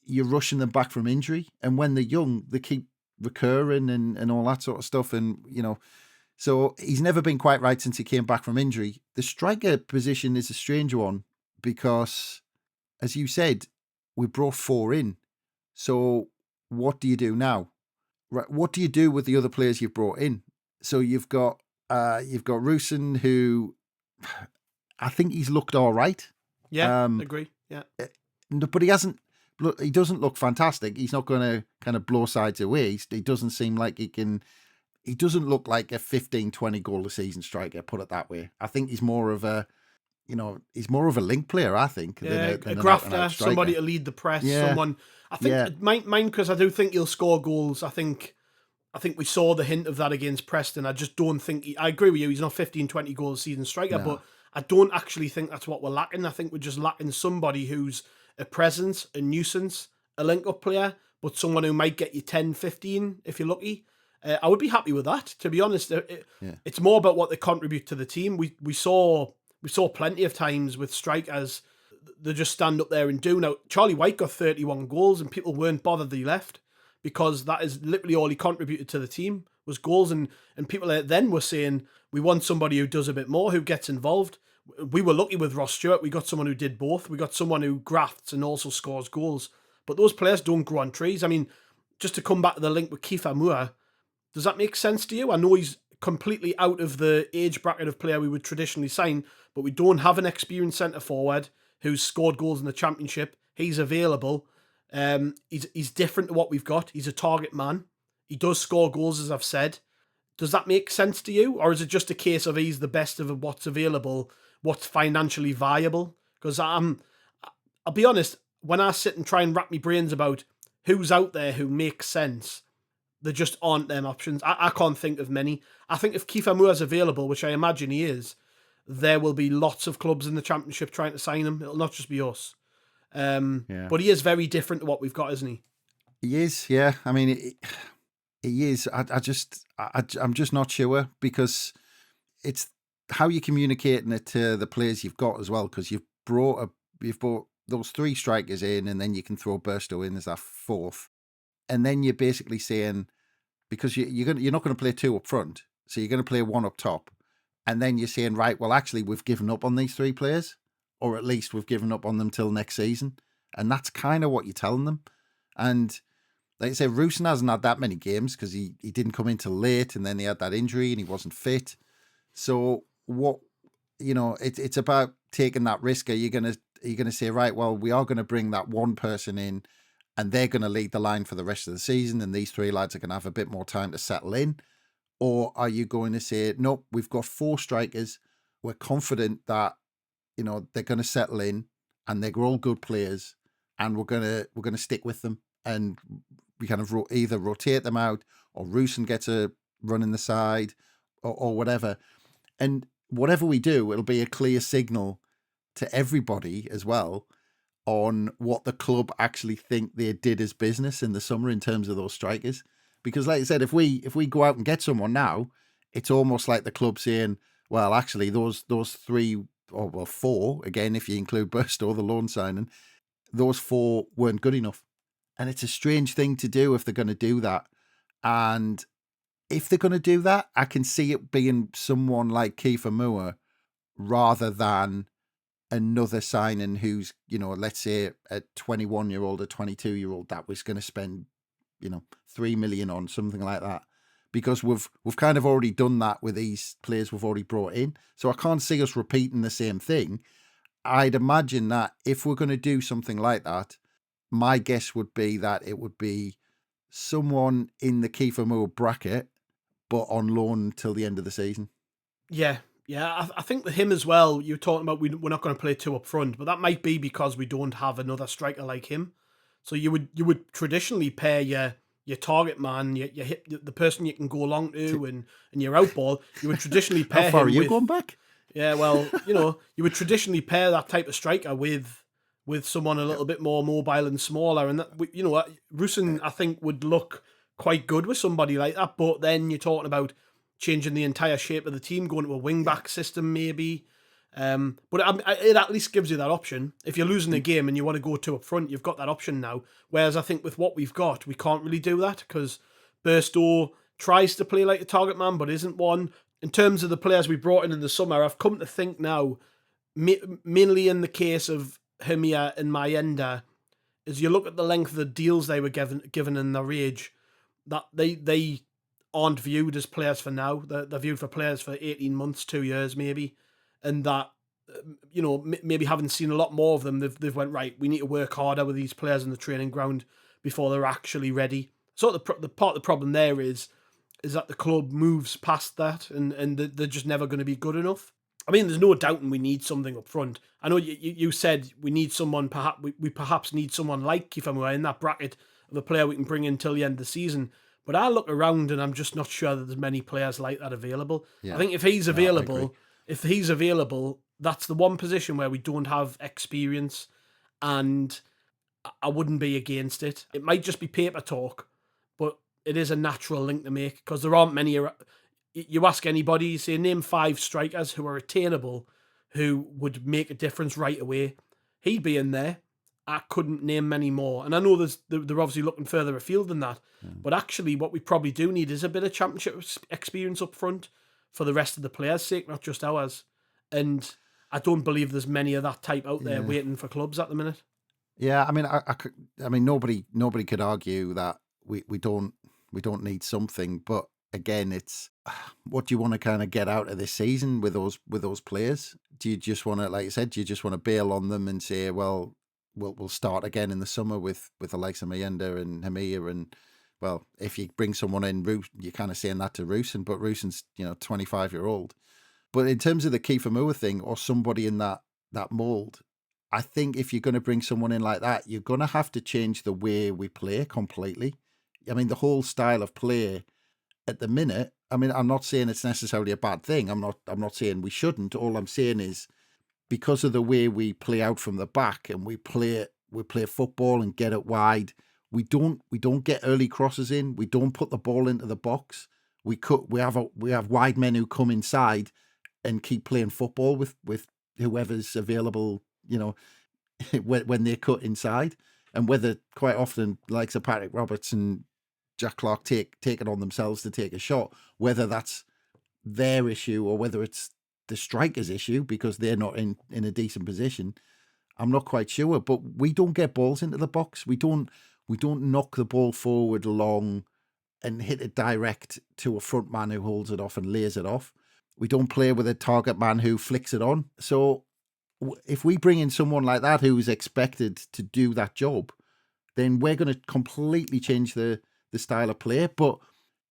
you're rushing them back from injury. And when they're young, they keep recurring and all that sort of stuff. And, so he's never been quite right since he came back from injury. The striker position is a strange one because, as you said, we brought 4 in. So what do you do now? Right, what do you do with the other players you've brought in? So you've got Rusin, who I think he's looked all right. Yeah, agree. Yeah, but he hasn't. He doesn't look fantastic. He's not going to kind of blow sides away. He doesn't seem like he can. He doesn't look like a 15, 20 goal a season striker. Put it that way. I think he's more of a, he's more of a link player. I think. Yeah, than a grafter, somebody to lead the press. Yeah. Someone. I think mine because I do think he'll score goals. I think we saw the hint of that against Preston. I just don't think I agree with you. He's not 15, 20 goals a season striker, but I don't actually think that's what we're lacking. I think we're just lacking somebody who's a presence, a nuisance, a link-up player, but someone who might get you 10, 15 if you're lucky. I would be happy with that, to be honest. It's more about what they contribute to the team. We saw plenty of times with strikers, they just stand up there and do. Now, Charlie White got 31 goals and people weren't bothered that he left because that is literally all he contributed to the team was goals. And people then were saying, we want somebody who does a bit more, who gets involved. We were lucky with Ross Stewart. We got someone who did both. We got someone who grafts and also scores goals. But those players don't grow on trees. I mean, just to come back to the link with Kiefer Moore, does that make sense to you? I know he's completely out of the age bracket of player we would traditionally sign, but we don't have an experienced centre forward who's scored goals in the Championship. He's available. He's different to what we've got. He's a target man. He does score goals, as I've said. Does that make sense to you? Or is it just a case of he's the best of what's available, what's financially viable? Because I'll be honest, when I sit and try and wrap my brains about who's out there who makes sense, there just aren't them options. I can't think of many. I think if Kiefer Moore's available, which I imagine he is, there will be lots of clubs in the Championship trying to sign him. It'll not just be us. Yeah. But he is very different to what we've got, isn't he? He is, yeah. I mean, he is. I'm just not sure, because it's how you're communicating it to the players you've got as well. Because you've brought those 3 strikers in, and then you can throw Burstow in as that 4th, and then you're basically saying, because you're not going to play 2 up front, so you're going to play 1 up top, and then you're saying, right, well, actually, we've given up on these 3 players, or at least we've given up on them till next season, and that's kind of what you're telling them. And like I say, Rusyn hasn't had that many games because he didn't come in till late, and then he had that injury and he wasn't fit. So what, it's about taking that risk. Are you gonna say, right, well, we are going to bring that one person in, and they're going to lead the line for the rest of the season, and these 3 lads are going to have a bit more time to settle in? Or are you going to say, nope, we've got 4 strikers, we're confident that they're going to settle in, and they're all good players, and we're gonna stick with them, and we kind of either rotate them out, or Rusyn gets a run in the side, or whatever. And whatever we do, it'll be a clear signal to everybody as well on what the club actually think they did as business in the summer in terms of those strikers. Because like I said, if we go out and get someone now, it's almost like the club saying, well, actually those 3, or well, 4, again, if you include Burstow, the loan signing, those 4 weren't good enough. And it's a strange thing to do if they're going to do that. And if they're going to do that, I can see it being someone like Kiefer Moore rather than another signing who's, let's say a 21-year-old or 22-year-old that was going to spend, 3 million on something like that. Because we've kind of already done that with these players we've already brought in. So I can't see us repeating the same thing. I'd imagine that if we're going to do something like that, my guess would be that it would be someone in the Kiefer Moore bracket, but on loan till the end of the season. Yeah. I think with him as well, you're talking about we're not going to play 2 up front, but that might be because we don't have another striker like him. So you would traditionally pair your target man, your hit, the person you can go along to, and your out ball. You would traditionally pair. How far him are you with, going back? Yeah, well, you would traditionally pair that type of striker with someone a little bit more mobile and smaller, and that, Rusyn, I think, would look quite good with somebody like that. But then you're talking about changing the entire shape of the team, going to a wing back system maybe. But it at least gives you that option. If you're losing a game and you want to go 2 up front, you've got that option now. Whereas I think with what we've got, we can't really do that because Burstow tries to play like a target man, but isn't one. In terms of the players we brought in the summer, I've come to think now, mainly in the case of Hermia and Mayenda, as you look at the length of the deals they were given in their age, that they aren't viewed as players for now. They're viewed for players for 18 months, 2 years maybe. And that, maybe having seen a lot more of them, they've went, right, we need to work harder with these players in the training ground before they're actually ready. So the part of the problem there is that the club moves past that and they're just never going to be good enough. I mean, there's no doubting we need something up front. I know you said we need someone, we perhaps need someone like Kiefer Moore in that bracket of a player we can bring in till the end of the season. But I look around and I'm just not sure that there's many players like that available. Yeah. I think if he's available, that's the one position where we don't have experience, and I wouldn't be against it. It might just be paper talk, but it is a natural link to make because there aren't many. You ask anybody, you say, name 5 strikers who are attainable, who would make a difference right away. He'd be in there. I couldn't name many more. And I know they're obviously looking further afield than that. But actually what we probably do need is a bit of championship experience up front for the rest of the players' sake, not just ours. And I don't believe there's many of that type out there waiting for clubs at the minute. Yeah, I mean, I mean, nobody could argue that we don't need something, but again, it's what do you want to kind of get out of this season with those players? Do you just want to, like you said, do you just want to bail on them and say, well, we'll start again in the summer with the likes of Mayenda and Hamia, and well, if you bring someone in, you're kind of saying that to Rusyn, but Rusyn's 25-year-old. But in terms of the Kiefer Moore thing or somebody in that mold, I think if you're going to bring someone in like that, you're going to have to change the way we play completely. I mean, the whole style of play at the minute, I mean, I'm not saying it's necessarily a bad thing. I'm not saying we shouldn't. All I'm saying is because of the way we play out from the back and we play football and get it wide, we don't get early crosses in. We don't put the ball into the box. We have wide men who come inside and keep playing football with whoever's available, when they cut inside. And whether quite often likes of Patrick Roberts and Jack Clarke take it on themselves to take a shot, whether that's their issue or whether it's the striker's issue because they're not in a decent position, I'm not quite sure. But we don't get balls into the box. We don't knock the ball forward long and hit it direct to a front man who holds it off and lays it off. We don't play with a target man who flicks it on. So if we bring in someone like that who's expected to do that job, then we're going to completely change the style of play. But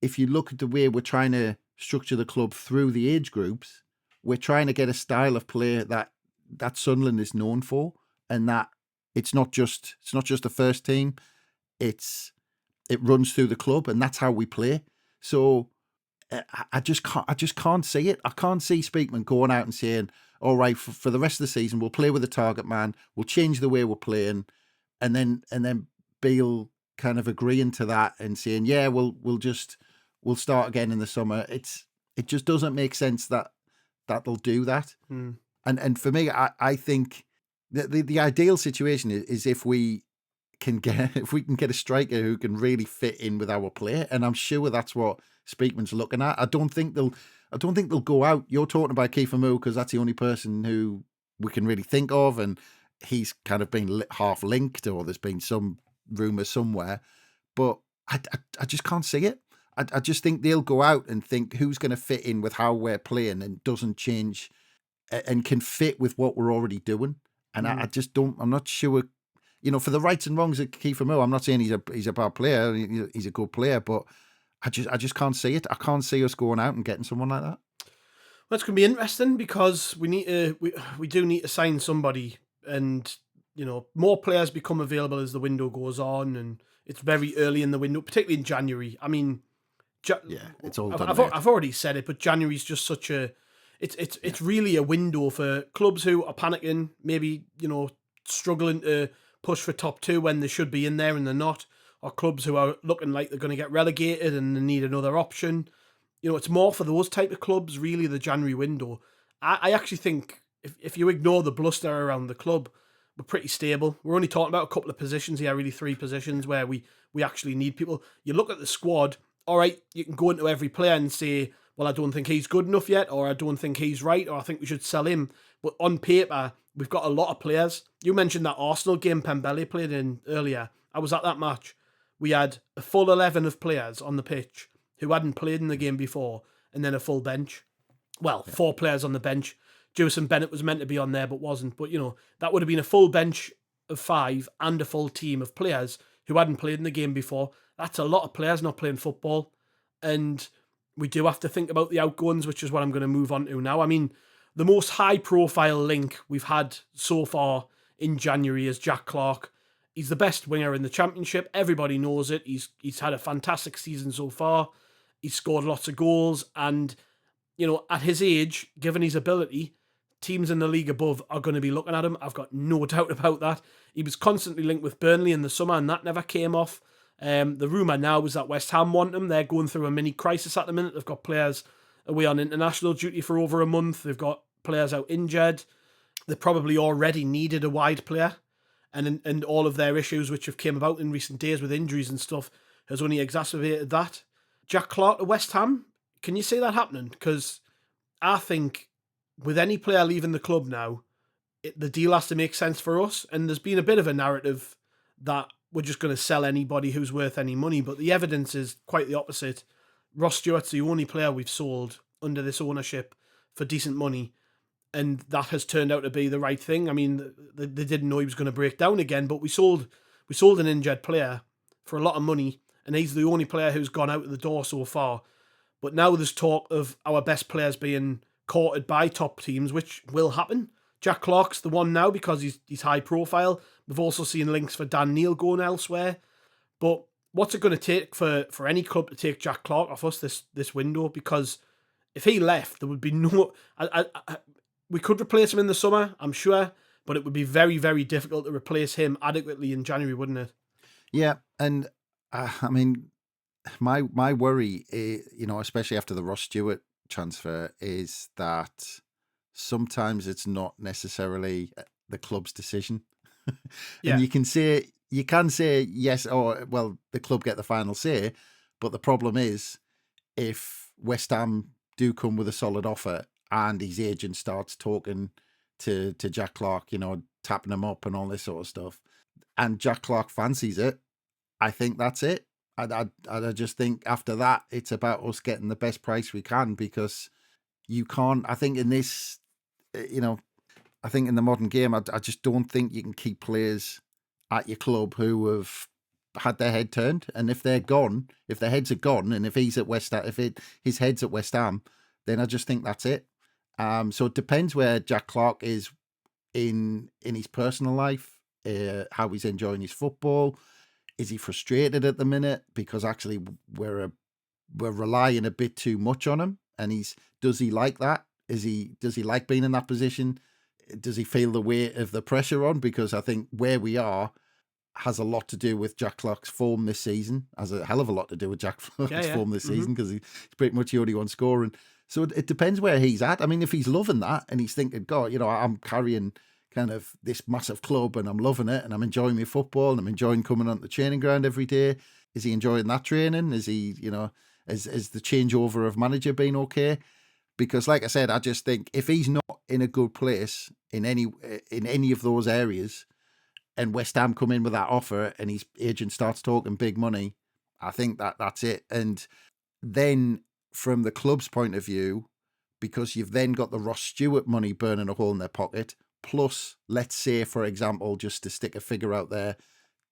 if you look at the way we're trying to structure the club through the age groups, we're trying to get a style of play that Sunderland is known for, and that it's not just the first team. It runs through the club, and that's how we play. So I just can't see it. I can't see Speakman going out and saying, all right, for the rest of the season, we'll play with a target man, we'll change the way we're playing, and then Beale kind of agreeing to that and saying, yeah, we'll start again in the summer. It just doesn't make sense that they'll do that. And for me, I think the ideal situation is if we can get a striker who can really fit in with our play, and I'm sure that's what Speakman's looking at. I don't think they'll go out. You're talking about Kiefer Moore because that's the only person who we can really think of, and he's kind of been half linked, or there's been some rumour somewhere, but I just can't see it. I just think they'll go out and think who's going to fit in with how we're playing and doesn't change and can fit with what we're already doing. And I just don't. I'm not sure. For the rights and wrongs of Kiefer Moore, I'm not saying he's a bad player. He's a good player, but I just can't see it. I can't see us going out and getting someone like that. Well, it's going to be interesting because we do need to sign somebody, and more players become available as the window goes on, and it's very early in the window, particularly in January. I mean, it's all done. I've already said it, but January's just such a. It's really a window for clubs who are panicking, maybe struggling to push for top two when they should be in there and they're not, or clubs who are looking like they're going to get relegated and they need another option. It's more for those type of clubs, really, the January window. I actually think if you ignore the bluster around the club, we're pretty stable. We're only talking about a couple of positions here, really 3 positions where we actually need people. You look at the squad, all right, you can go into every player and say, well, I don't think he's good enough yet, or I don't think he's right, or I think we should sell him. But on paper, we've got a lot of players. You mentioned that Arsenal game Pembele played in earlier. I was at that match. We had a full 11 of players on the pitch who hadn't played in the game before, and then a full bench. Well, 4 players on the bench. Jewison Bennett was meant to be on there, but wasn't. But, that would have been a full bench of 5 and a full team of players who hadn't played in the game before. That's a lot of players not playing football. And we do have to think about the outgoings, which is what I'm going to move on to now. I mean, the most high-profile link we've had so far in January is Jack Clarke. He's the best winger in the Championship. Everybody knows it. He's had a fantastic season so far. He's scored lots of goals. And, at his age, given his ability, teams in the league above are going to be looking at him. I've got no doubt about that. He was constantly linked with Burnley in the summer, and that never came off. The rumour now is that West Ham want him. They're going through a mini crisis at the minute. They've got players away on international duty for over a month. They've got players out injured. They probably already needed a wide player. And all of their issues which have came about in recent days with injuries and stuff has only exacerbated that. Jack Clarke to West Ham, can you see that happening? Because I think with any player leaving the club now, the deal has to make sense for us. And there's been a bit of a narrative that we're just going to sell anybody who's worth any money. But the evidence is quite the opposite. Ross Stewart's the only player we've sold under this ownership for decent money. And that has turned out to be the right thing. I mean, they didn't know he was going to break down again, but we sold an injured player for a lot of money, and he's the only player who's gone out of the door so far. But now there's talk of our best players being courted by top teams, which will happen. Jack Clarke's the one now because he's high profile. We've also seen links for Dan Neil going elsewhere. But what's it going to take for any club to take Jack Clarke off us this window? Because if he left, there would be no. We could replace him in the summer, I'm sure, but it would be very, very difficult to replace him adequately in January, wouldn't it? Yeah, and I mean, my worry, especially after the Ross Stewart transfer, is that sometimes it's not necessarily the club's decision. Yeah. And you can say yes, or well, the club get the final say, but the problem is if West Ham do come with a solid offer and his agent starts talking to Jack Clarke, tapping him up and all this sort of stuff, and Jack Clarke fancies it, I think that's it. I just think after that, it's about us getting the best price we can, because you can't, I think in this, I think in the modern game, I just don't think you can keep players at your club who have had their head turned. And if they're gone, if their heads are gone, and if he's at West Ham, his head's at West Ham, then I just think that's it. So it depends where Jack Clarke is in his personal life, how he's enjoying his football. Is he frustrated at the minute because actually we're relying a bit too much on him? And does he like that? Does he like being in that position? Does he feel the weight of the pressure on? Because I think where we are has a lot to do with Jack Clarke's form this season. Has a hell of a lot to do with Jack Clarke's form this season, because he's pretty much the only one scoring. So it depends where he's at. I mean, if he's loving that and he's thinking, God, I'm carrying kind of this massive club and I'm loving it and I'm enjoying my football and I'm enjoying coming on the training ground every day. Is he enjoying that training? Is he, is the changeover of manager been okay? Because like I said, I just think if he's not in a good place in any of those areas, and West Ham come in with that offer and his agent starts talking big money, I think that's it. And then from the club's point of view, because you've then got the Ross Stewart money burning a hole in their pocket, plus, let's say, for example, just to stick a figure out there,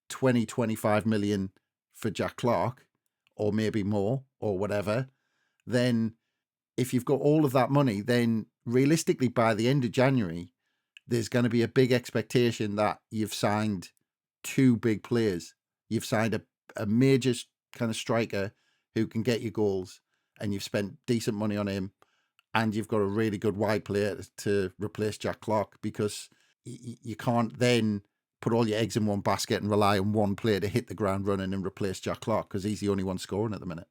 25 million for Jack Clarke, or maybe more, or whatever, then if you've got all of that money, then realistically by the end of January, there's going to be a big expectation that you've signed two big players. You've signed a major kind of striker who can get you goals, and you've spent decent money on him, and you've got a really good wide player to replace Jack Clarke, because you can't then put all your eggs in one basket and rely on one player to hit the ground running and replace Jack Clarke, because he's the only one scoring at the minute.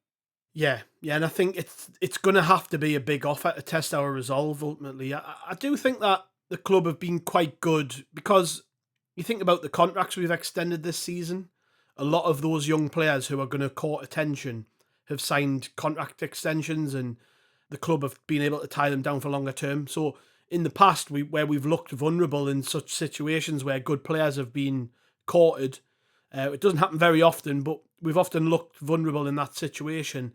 Yeah, and I think it's going to have to be a big offer to test our resolve ultimately. I do think that the club have been quite good, because you think about the contracts we've extended this season, a lot of those young players who are going to court attention have signed contract extensions, and the club have been able to tie them down for longer term. So in the past, where we've looked vulnerable in such situations where good players have been courted, it doesn't happen very often, but we've often looked vulnerable in that situation.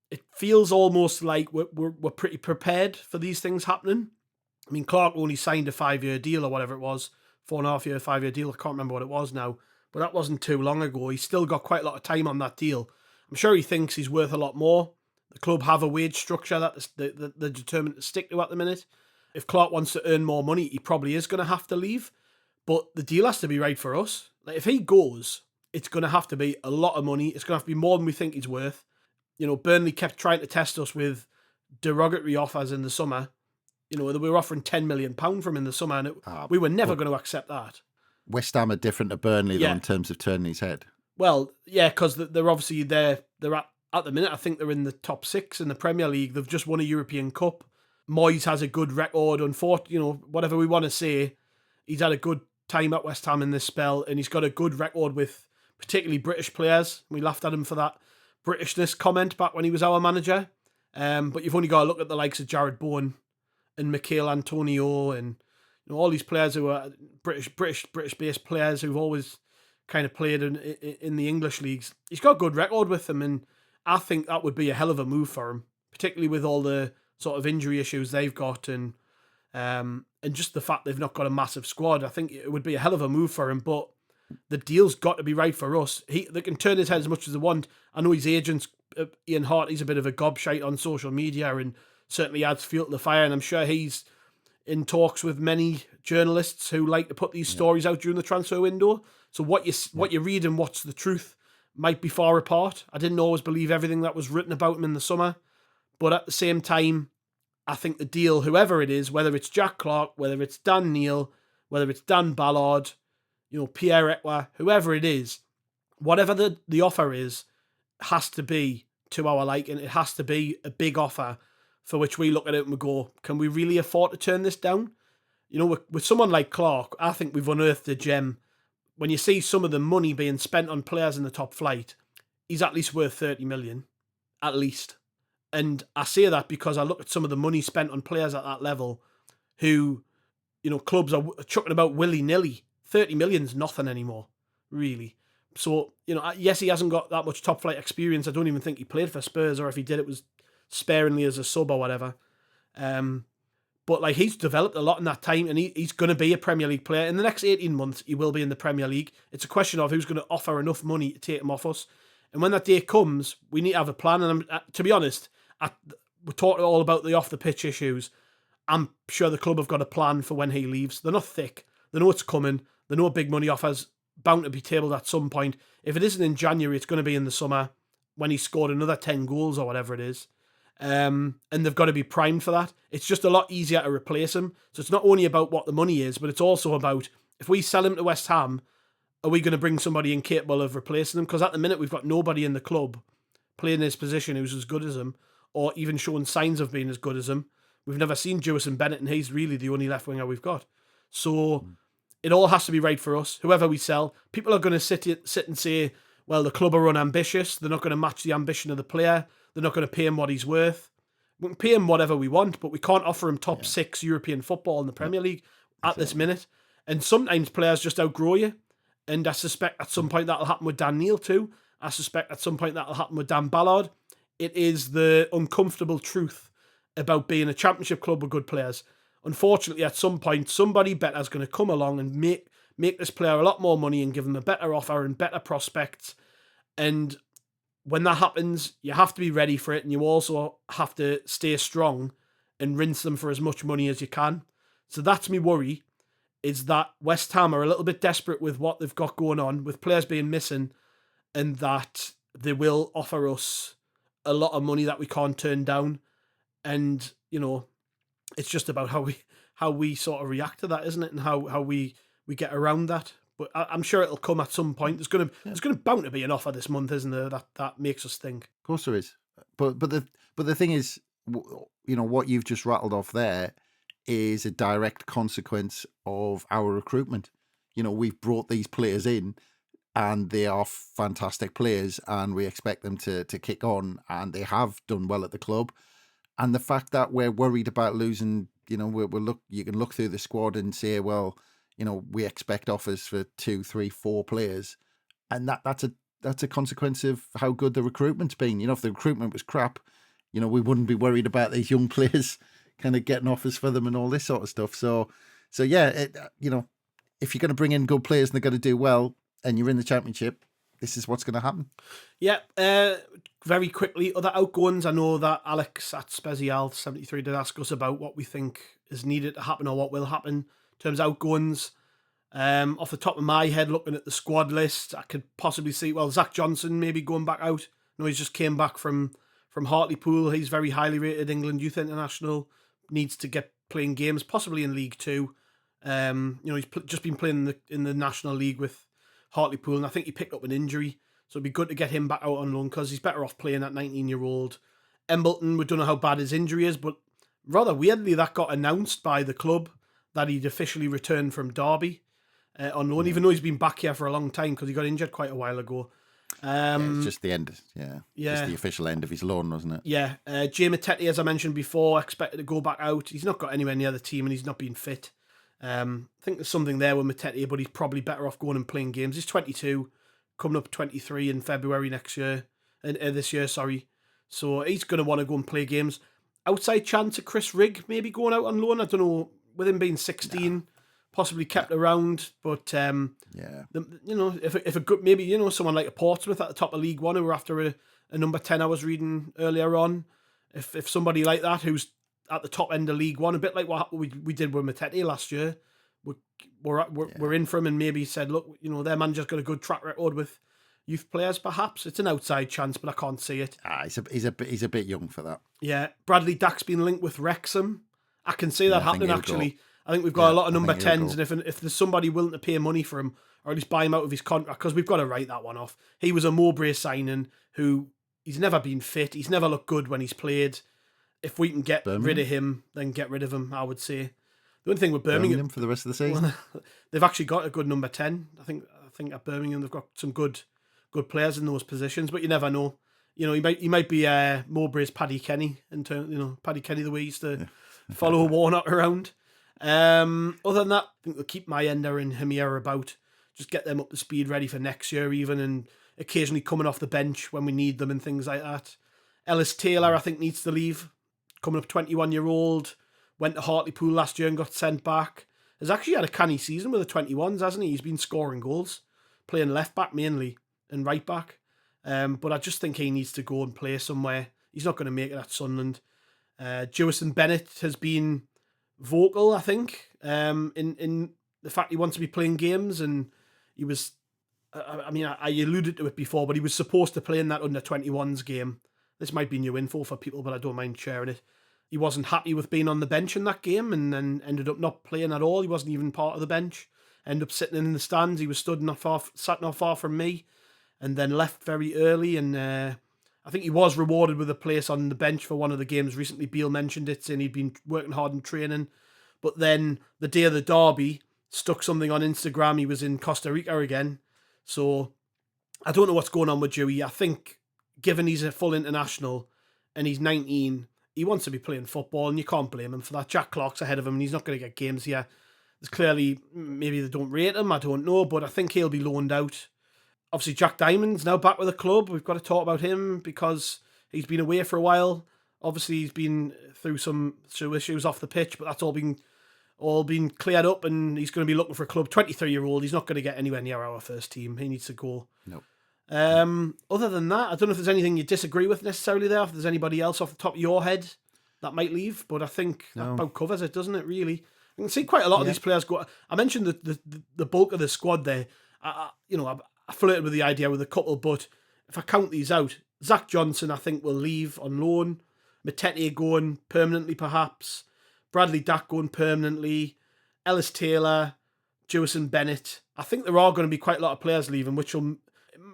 It feels almost like we're pretty prepared for these things happening. I mean, Clarke only signed a 5-year deal or whatever it was, 4.5-year, 5-year deal. I can't remember what it was now, but that wasn't too long ago. He's still got quite a lot of time on that deal. I'm sure he thinks he's worth a lot more. The club have a wage structure that they're determined to stick to at the minute. If Clarke wants to earn more money, he probably is going to have to leave. But the deal has to be right for us. Like, if he goes, it's going to have to be a lot of money. It's going to have to be more than we think he's worth. Burnley kept trying to test us with derogatory offers in the summer. They were offering £10 million from him in the summer, and we were never going to accept that. West Ham are different to Burnley, though, in terms of turning his head. Well, yeah, because they're obviously they're at the minute, I think they're in the top 6 in the Premier League. They've just won a European Cup. Moyes has a good record. Unfortunately, whatever we want to say, he's had a good time at West Ham in this spell, and he's got a good record with particularly British players. We laughed at him for that Britishness comment back when he was our manager. But you've only got to look at the likes of Jared Bowen and Michail Antonio, and all these players who are British-based players who've always kind of played in the English leagues. He's got a good record with them, and I think that would be a hell of a move for him, particularly with all the sort of injury issues they've got, and just the fact they've not got a massive squad. I think it would be a hell of a move for him, but the deal's got to be right for us. They can turn his head as much as they want. I know his agent's Ian Hart, he's a bit of a gobshite on social media and certainly adds fuel to the fire, and I'm sure he's in talks with many journalists who like to put these stories out during the transfer window. So what you read and what's the truth might be far apart. I didn't always believe everything that was written about him in the summer. But at the same time, I think the deal, whoever it is, whether it's Jack Clarke, whether it's Dan Neil, whether it's Dan Ballard, Pierre Etwa, whoever it is, whatever the offer is, has to be to our liking. It has to be a big offer for which we look at it and we go, can we really afford to turn this down? With someone like Clarke, I think we've unearthed a gem. When you see some of the money being spent on players in the top flight, he's at least worth 30 million. At least. And I say that because I look at some of the money spent on players at that level who, clubs are chucking about willy-nilly. 30 million's nothing anymore, really. So, yes, he hasn't got that much top flight experience. I don't even think he played for Spurs, or if he did, it was sparingly as a sub or whatever. But he's developed a lot in that time, and he's going to be a Premier League player. In the next 18 months, he will be in the Premier League. It's a question of who's going to offer enough money to take him off us. And when that day comes, we need to have a plan. And to be honest, we talked all about the off-the-pitch issues. I'm sure the club have got a plan for when he leaves. They're not thick. They know it's coming. They know big money offers bound to be tabled at some point. If it isn't in January, it's going to be in the summer when he scored another 10 goals or whatever it is. And they've got to be primed for that. It's just a lot easier to replace him. So it's not only about what the money is, but it's also about, if we sell him to West Ham, are we going to bring somebody incapable of replacing him? Because at the minute, we've got nobody in the club playing his position who's as good as him, or even showing signs of being as good as him. We've never seen Jewison Bennett, and he's really the only left winger we've got. So it all has to be right for us, whoever we sell. People are going to sit and say, well, the club are unambitious. They're not going to match the ambition of the player. They're not going to pay him what he's worth. We can pay him whatever we want, but we can't offer him top 6 European football in the Premier League at this minute. And sometimes players just outgrow you. And I suspect at some point that'll happen with Dan Neil too. I suspect at some point that'll happen with Dan Ballard. It is the uncomfortable truth about being a championship club with good players. Unfortunately, at some point, somebody better is going to come along and make this player a lot more money and give him a better offer and better prospects. And when that happens, you have to be ready for it, and you also have to stay strong and rinse them for as much money as you can. So that's me worry, is that West Ham are a little bit desperate with what they've got going on, with players being missing, and that they will offer us a lot of money that we can't turn down. And, it's just about how we sort of react to that, isn't it? And how we get around that. But I'm sure it'll come at some point. There's going to bound to be an offer this month, isn't there? That makes us think. Of course there is. But the thing is, what you've just rattled off there is a direct consequence of our recruitment. We've brought these players in, and they are fantastic players, and we expect them to kick on, and they have done well at the club. And the fact that we're worried about losing, you can look through the squad and say, well, we expect offers for 2, 3, 4 players, and that's a consequence of how good the recruitment's been. If the recruitment was crap, we wouldn't be worried about these young players kind of getting offers for them and all this sort of stuff. So yeah, if you're going to bring in good players and they're going to do well, and you're in the championship, this is what's going to happen. Yeah. Very quickly, other outgoings. I know that Alex at Spezial73 did ask us about what we think is needed to happen or what will happen in terms of outgoings. Off the top of my head, looking at the squad list, I could possibly see, Zach Johnson maybe going back out. He's just came back from Hartlepool. He's very highly rated England youth international. Needs to get playing games, possibly in League Two. He's just been playing in the National League with Hartlepool, and I think he picked up an injury. So it'd be good to get him back out on loan because he's better off playing that 19-year-old. Embleton, we don't know how bad his injury is, but rather weirdly, that got announced by the club that he'd officially returned from Derby on loan, even though he's been back here for a long time because he got injured quite a while ago. It's just the end. Just the official end of his loan, wasn't it? Yeah. Jay Matete, as I mentioned before, expected to go back out. He's not got anywhere near the team and he's not been fit. I think there's something there with Matete, but he's probably better off going and playing games. He's 22, coming up 23 in February this year. So he's going to want to go and play games. Outside chance of Chris Rigg maybe going out on loan. I don't know, with him being 16, possibly kept around. But if a good, maybe someone like a Portsmouth at the top of League One who were after a number 10 I was reading earlier on. If somebody like that who's at the top end of League One, a bit like what we did with Matete last year, we're in for him and maybe said, look, their manager's got a good track record with youth players, perhaps. It's an outside chance, but I can't see it. He's a bit young for that. Yeah, Bradley Dack's been linked with Wrexham. I can see that happening, actually. I think we've got a lot of number 10s, and if there's somebody willing to pay money for him, or at least buy him out of his contract, because we've got to write that one off. He was a Mowbray signing who he's never been fit. He's never looked good when he's played. If we can get rid of him, then get rid of him, I would say. The only thing with Birmingham for the rest of the season, they've actually got a good number 10. I think at Birmingham they've got some good players in those positions, but you never know. You know, he might be Mowbray's Paddy Kenny in terms, Paddy Kenny the way he used to follow Warnock around. Other than that, I think they'll keep Mayenda and Hamir about, just get them up to speed, ready for next year even, and occasionally coming off the bench when we need them and things like that. Ellis Taylor, I think, needs to leave. Coming up 21-year-old, went to Hartlepool last year and got sent back. Has actually had a canny season with the 21s, hasn't he? He's been scoring goals, playing left back mainly and right back. But I just think he needs to go and play somewhere. He's not going to make it at Sunderland. Jewison Bennett has been vocal, I think, in the fact he wants to be playing games, and he was, I alluded to it before, but he was supposed to play in that under-21s game. This might be new info for people, but I don't mind sharing it. He wasn't happy with being on the bench in that game, and then ended up not playing at all. He wasn't even part of the bench. Ended up sitting in the stands. He was sat not far from me, and then left very early, and I think he was rewarded with a place on the bench for one of the games recently. Beale mentioned it, saying he'd been working hard in training. But then the day of the derby, stuck something on Instagram. He was in Costa Rica again. So I don't know what's going on with Dewey. I think given he's a full international and he's 19, he wants to be playing football, and you can't blame him for that. Jack Clarke's ahead of him and he's not going to get games here. There's clearly, maybe they don't rate him, I don't know, but I think he'll be loaned out. Obviously, Jack Diamond's now back with the club. We've got to talk about him because he's been away for a while. Obviously, he's been through some issues off the pitch, but that's all been cleared up, and he's going to be looking for a club. 23-year-old, he's not going to get anywhere near our first team. He needs to go. Nope. Other than that, I don't know if there's anything you disagree with necessarily there. If there's anybody else off the top of your head that might leave, but I think that about covers it, doesn't it? Really, I can see quite a lot of these players go. I mentioned the bulk of the squad there. I flirted with the idea with a couple, but if I count these out, Zach Johnson, I think, will leave on loan. Matete going permanently, perhaps. Bradley Dack going permanently. Ellis Taylor, Jewison Bennett. I think there are going to be quite a lot of players leaving, which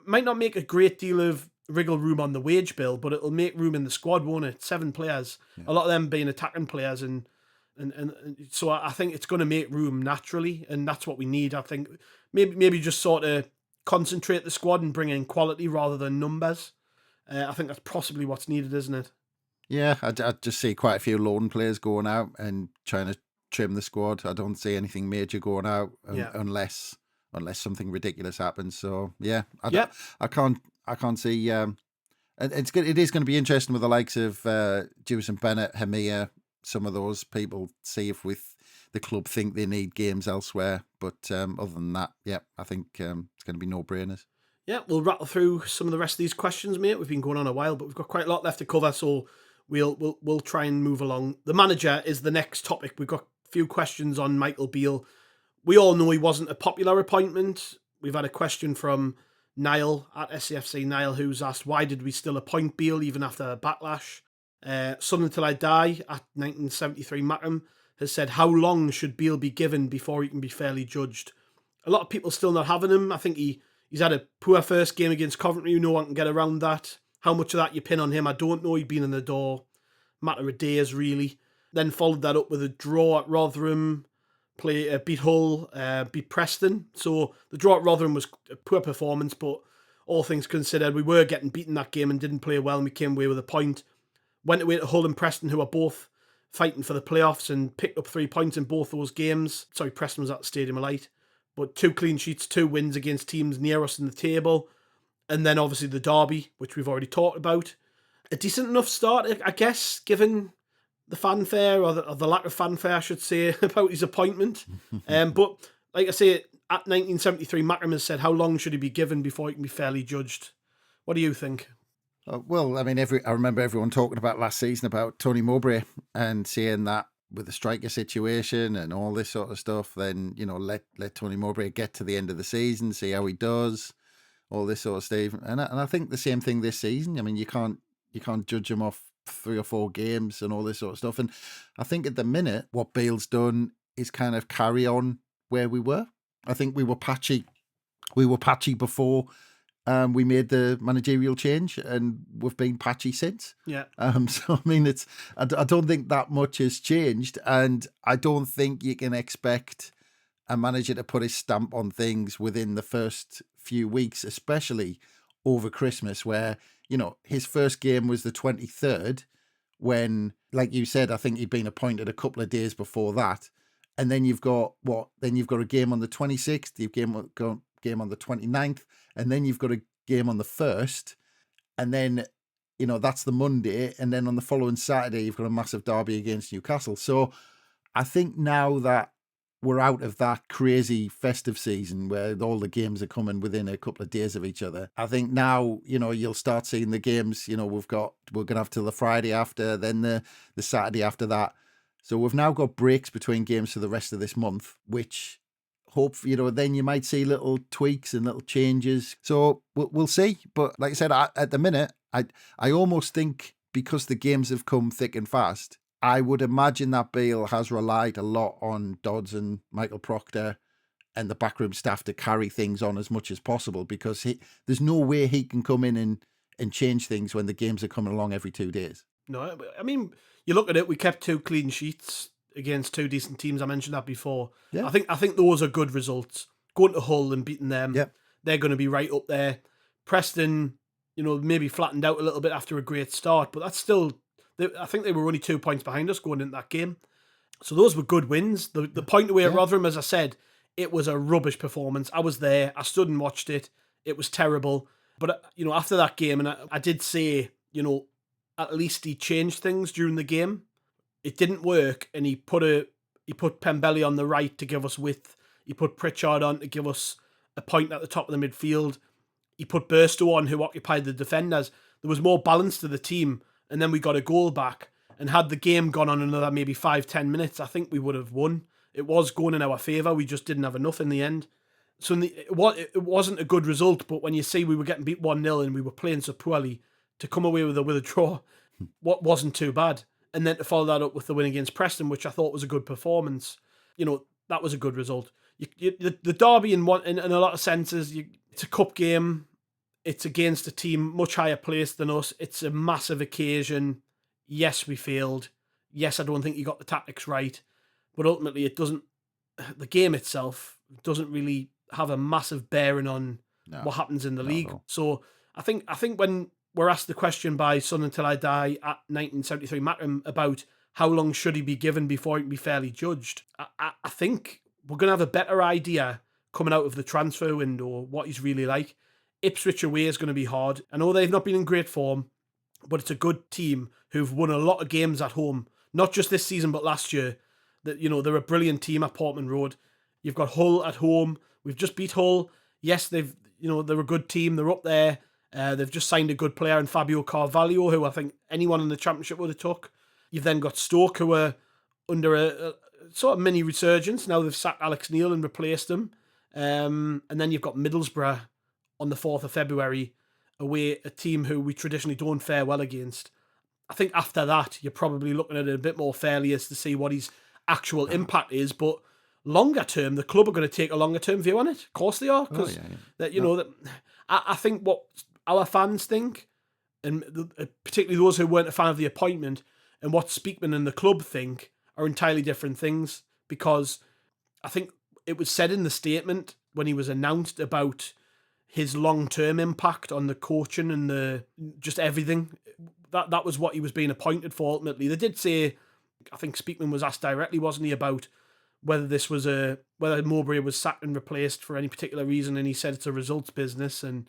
might not make a great deal of wriggle room on the wage bill, but it'll make room in the squad, won't it? 7 players, a lot of them being attacking players, and so I think it's going to make room naturally, and that's what we need. I think maybe just sort of concentrate the squad and bring in quality rather than numbers. I think that's possibly what's needed, isn't it? Yeah, I just see quite a few loan players going out and trying to trim the squad. I don't see anything major going out unless something ridiculous happens. So yeah, I can't see. It is going to be interesting with the likes of Jewison Bennett, Hamir, some of those people. See if with the club think they need games elsewhere. But other than that, I think it's going to be no-brainers. Yeah, we'll rattle through some of the rest of these questions, mate. We've been going on a while, but we've got quite a lot left to cover, so we'll try and move along. The manager is the next topic. We've got a few questions on Michael Beale. We all know he wasn't a popular appointment. We've had a question from Niall at SAFC. Niall, who's asked, why did we still appoint Beale even after a backlash? Something Till I Die at 1973 Mackham has said, how long should Beale be given before he can be fairly judged? A lot of people still not having him. I think he's had a poor first game against Coventry. No one can get around that. How much of that you pin on him, I don't know. He'd been in the door. Matter of days, really. Then followed that up with a draw at Rotherham. Beat Hull, beat Preston. So the draw at Rotherham was a poor performance, but all things considered, we were getting beaten that game and didn't play well, and we came away with a point. Went away to Hull and Preston, who are both fighting for the playoffs, and picked up 3 points in both those games. Sorry, Preston was at the Stadium of Light. But 2 clean sheets, 2 wins against teams near us in the table. And then obviously the derby, which we've already talked about. A decent enough start, I guess, given the fanfare, or the lack of fanfare, I should say, about his appointment. But like I say, at 1973, Mackham has said, how long should he be given before he can be fairly judged? What do you think? Well, I mean, I remember everyone talking about last season about Tony Mowbray and saying that with the striker situation and all this sort of stuff, then, let Tony Mowbray get to the end of the season, see how he does. all this sort of stuff. And I think the same thing this season. I mean, you can't judge him off 3 or 4 games and all this sort of stuff. And I think at the minute, what Bale's done is kind of carry on where we were. I think we were patchy. We were patchy before we made the managerial change, and we've been patchy since. Yeah. So I mean, I don't think that much has changed, and I don't think you can expect a manager to put his stamp on things within the first few weeks, especially over Christmas, where, you know, his first game was the 23rd, when, like you said, I think he'd been appointed a couple of days before that. And then you've got Then you've got a game on the 26th, you've game on the 29th, and then you've got a game on the 1st. And then, you know, that's the Monday. And then on the following Saturday, you've got a massive derby against Newcastle. So I think now that we're out of that crazy festive season where all the games are coming within a couple of days of each other, I think now, you know, you'll start seeing the games. You know, we're going to have till the Friday after, then the Saturday after that. So we've now got breaks between games for the rest of this month, which you know, then you might see little tweaks and little changes. So we'll see. But like I said, at the minute, I almost think, because the games have come thick and fast, I would imagine that Bale has relied a lot on Dodds and Michael Proctor and the backroom staff to carry things on as much as possible, because there's no way he can come in and change things when the games are coming along every 2 days. No, I mean, you look at it, we kept 2 clean sheets against 2 decent teams. I mentioned that before. Yeah. I think those are good results. Going to Hull and beating them, Yep. They're going to be right up there. Preston, you know, maybe flattened out a little bit after a great start, but that's still, I think they were only 2 points behind us going into that game. So those were good wins. The point away at Rotherham, as I said, it was a rubbish performance. I was there. I stood and watched it. It was terrible. But, you know, after that game, and I did say, you know, at least he changed things during the game. It didn't work, and he put Pembele on the right to give us width. He put Pritchard on to give us a point at the top of the midfield. He put Burstow on, who occupied the defenders. There was more balance to the team, and then we got a goal back. And had the game gone on another maybe 5-10 minutes, I think we would have won. It was going in our favour. We just didn't have enough in the end. So it wasn't a good result, but when you see we were getting beat 1-0 and we were playing so poorly, to come away with a draw, what wasn't too bad. And then to follow that up with the win against Preston, which I thought was a good performance, you know, that was a good result. The derby, in a lot of senses, it's a cup game. It's against a team much higher placed than us. It's a massive occasion. Yes, we failed. Yes, I don't think you got the tactics right. But ultimately, the game itself doesn't really have a massive bearing on what happens in the league. So I think when we're asked the question by Son Until I Die at 1973 Matrim about how long should he be given before he can be fairly judged, I think we're going to have a better idea coming out of the transfer window what he's really like. Ipswich away is going to be hard. I know they've not been in great form, but it's a good team who've won a lot of games at home, not just this season but last year. That, you know, they're a brilliant team at Portman Road. You've got Hull at home. We've just beat Hull. Yes, they're a good team. They're up there. They've just signed a good player in Fabio Carvalho, who I think anyone in the Championship would have took. You've then got Stoke, who are under a sort of mini resurgence. Now they've sacked Alex Neil and replaced him. And then you've got Middlesbrough on the 4th of February, away, a team who we traditionally don't fare well against. I think after that, you're probably looking at it a bit more fairly as to see what his actual impact is. But longer term, the club are going to take a longer term view on it. Of course they are. Because I think what our fans think, and particularly those who weren't a fan of the appointment, and what Speakman and the club think are entirely different things. Because I think it was said in the statement when he was announced about his long-term impact on the coaching and just everything. That was what he was being appointed for ultimately. They did say, I think Speakman was asked directly, wasn't he, about whether whether Mowbray was sacked and replaced for any particular reason, and he said it's a results business and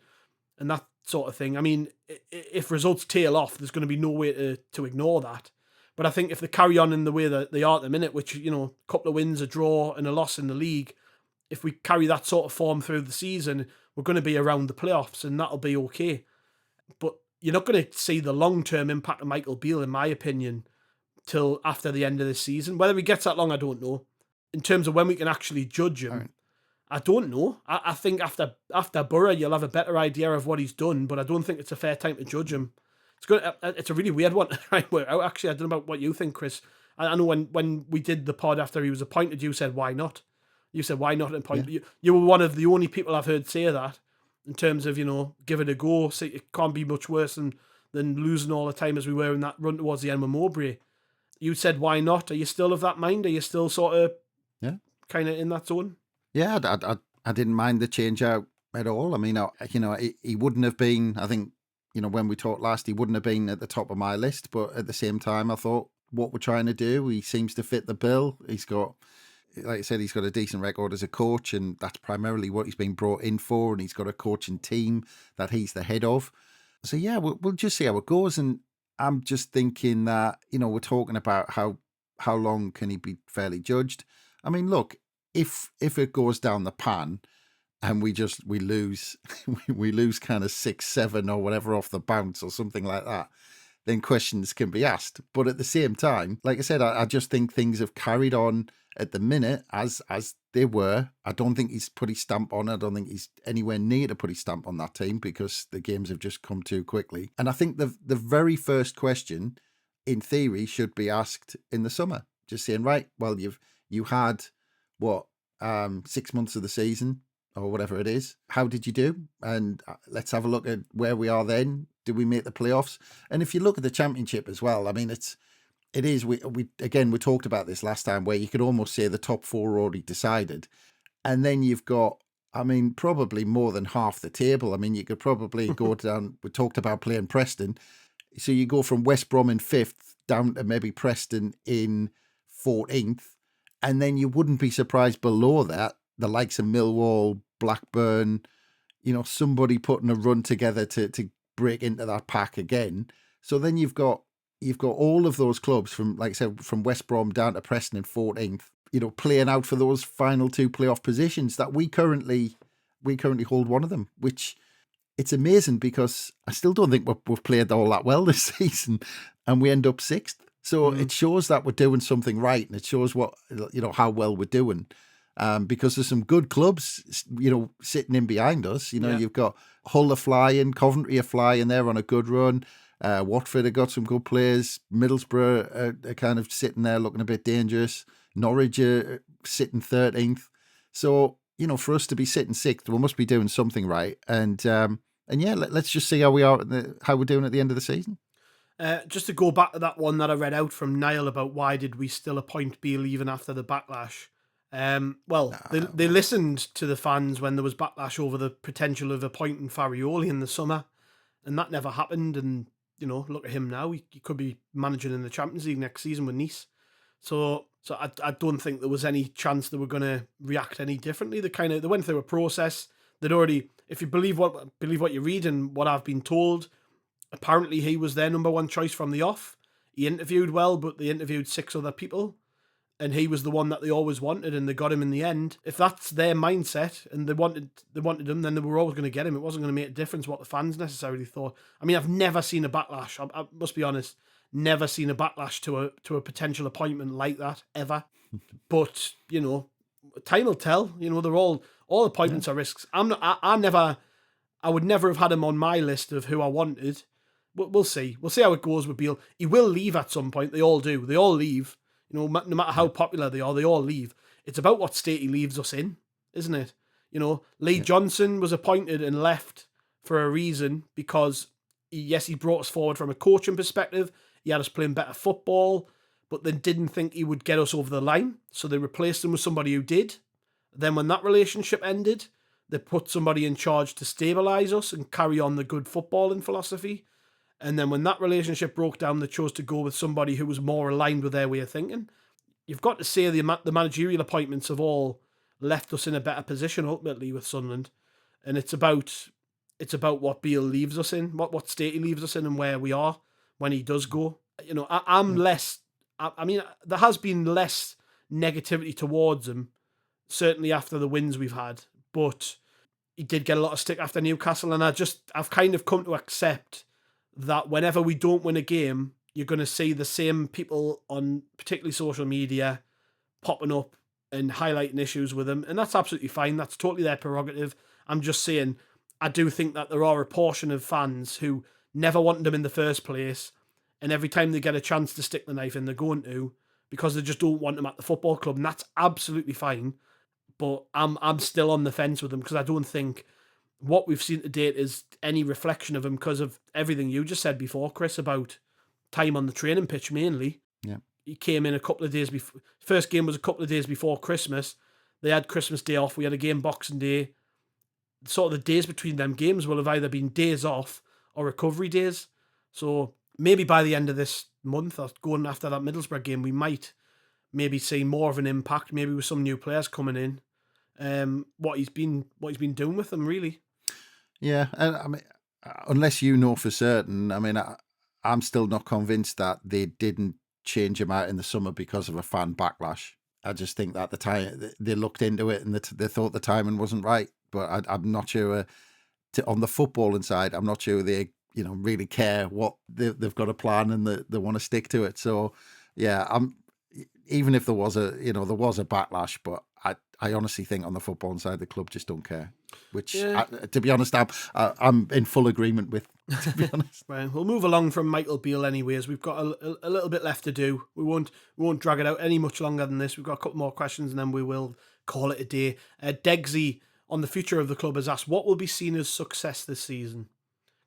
that sort of thing. I mean, if results tail off, there's going to be no way to ignore that. But I think if they carry on in the way that they are at the minute, which, you know, a couple of wins, a draw and a loss in the league, if we carry that sort of form through the season, we're going to be around the playoffs, and that'll be okay. But you're not going to see the long-term impact of Michael Beale, in my opinion, till after the end of this season. Whether he gets that long, I don't know. In terms of when we can actually judge him, I don't know. I think after Borough, you'll have a better idea of what he's done, but I don't think it's a fair time to judge him. It's a really weird one to try and work out. Actually, I don't know about what you think, Chris. I know when we did the pod after he was appointed, you said, why not? You said, why not appoint? Yeah. You were one of the only people I've heard say that in terms of, give it a go. See, it can't be much worse than losing all the time as we were in that run towards the end with Mowbray. You said, why not? Are you still of that mind? Are you still sort of kind of in that zone? Yeah, I didn't mind the change out at all. I mean, he wouldn't have been, I think, when we talked last, he wouldn't have been at the top of my list. But at the same time, I thought what we're trying to do, he seems to fit the bill. He's got, like I said, he's got a decent record as a coach, and that's primarily what he's been brought in for. And he's got a coaching team that he's the head of. So, yeah, we'll just see how it goes. And I'm just thinking that, we're talking about how long can he be fairly judged. I mean, look, if it goes down the pan and we lose we lose kind of 6-7 or whatever off the bounce or something like that, then questions can be asked. But at the same time, like I said, I just think things have carried on at the minute as they were. I don't think he's put his stamp on it. I don't think he's anywhere near to put his stamp on that team because the games have just come too quickly. And I think the very first question, in theory, should be asked in the summer. Just saying, right, well, you had, 6 months of the season or whatever it is. How did you do? And let's have a look at where we are then. Did we make the playoffs? And if you look at the championship as well, I mean, it is, we talked about this last time where you could almost say the top four are already decided. And then you've got, I mean, probably more than half the table. I mean, you could probably go down, we talked about playing Preston. So you go from West Brom in 5th down to maybe Preston in 14th. And then you wouldn't be surprised below that, the likes of Millwall, Blackburn, somebody putting a run together to break into that pack again. So then you've got all of those clubs from, like I said, from West Brom down to Preston in 14th, playing out for those final two playoff positions that we currently hold one of them, which it's amazing because I still don't think we've played all that well this season and we end up 6th. So it shows that we're doing something right, and it shows how well we're doing. Because there's some good clubs, sitting in behind us. You've got Hull are flying, Coventry are flying, they're on a good run. Watford have got some good players. Middlesbrough are kind of sitting there looking a bit dangerous. Norwich are sitting 13th. So, for us to be sitting 6th, we must be doing something right. And let's just see how we are, how we're doing at the end of the season. Just to go back to that one that I read out from Niall about why did we still appoint Beale even after the backlash. They listened to the fans when there was backlash over the potential of appointing Farioli in the summer, and that never happened. And look at him now; he could be managing in the Champions League next season with Nice. So I don't think there was any chance they were going to react any differently. They went through a process. They'd already, if you believe what you read and what I've been told, apparently he was their number one choice from the off. He interviewed well, but they interviewed 6 other people. And he was the one that they always wanted, and they got him in the end. If that's their mindset, and they wanted him, then they were always going to get him. It wasn't going to make a difference what the fans necessarily thought. I mean, I've never seen a backlash. I must be honest, never seen a backlash to a potential appointment like that ever. But time will tell. They're all appointments are risks. I would never have had him on my list of who I wanted. We'll see. We'll see how it goes with Beale. He will leave at some point. They all do. They all leave. No matter how popular they are, they all leave. It's about what state he leaves us in, isn't it? Lee Johnson was appointed and left for a reason because, he brought us forward from a coaching perspective. He had us playing better football, but then didn't think he would get us over the line. So they replaced him with somebody who did. Then when that relationship ended, they put somebody in charge to stabilise us and carry on the good footballing philosophy. And then when that relationship broke down, they chose to go with somebody who was more aligned with their way of thinking. You've got to say the managerial appointments have all left us in a better position ultimately with Sunderland. And it's about what Beale leaves us in, what state he leaves us in and where we are when he does go. I'm less... I mean, there has been less negativity towards him, certainly after the wins we've had. But he did get a lot of stick after Newcastle, and I've kind of come to accept that whenever we don't win a game, you're going to see the same people on particularly social media popping up and highlighting issues with them, and that's absolutely fine. That's totally their prerogative. I'm just saying, I do think that there are a portion of fans who never wanted them in the first place, and every time they get a chance to stick the knife in, they're going to, because they just don't want them at the football club, and that's absolutely fine. But I'm still on the fence with them, because I don't think what we've seen to date is any reflection of him, because of everything you just said before, Chris, about time on the training pitch mainly. Yeah. He came in a couple of days before. First game was a couple of days before Christmas. They had Christmas Day off. We had a game Boxing Day. Sort of the days between them games will have either been days off or recovery days. So maybe by the end of this month, or going after that Middlesbrough game, we might maybe see more of an impact. Maybe with some new players coming in. What he's been doing with them, really. Yeah, and I mean, unless you know for certain, I mean, I'm still not convinced that they didn't change him out in the summer because of a fan backlash. I just think that at the time they looked into it and they thought the timing wasn't right. But I'm not sure on the footballing side, I'm not sure they really care what they've got a plan and they want to stick to it. So yeah, even if there was a backlash, but I honestly think on the footballing side the club just don't care. Which, to be honest, I'm in full agreement with. To be honest, right, we'll move along from Michael Beale. Anyways, we've got a little bit left to do. We won't drag it out any much longer than this. We've got a couple more questions, and then we will call it a day. Degsy on the future of the club has asked, what will be seen as success this season?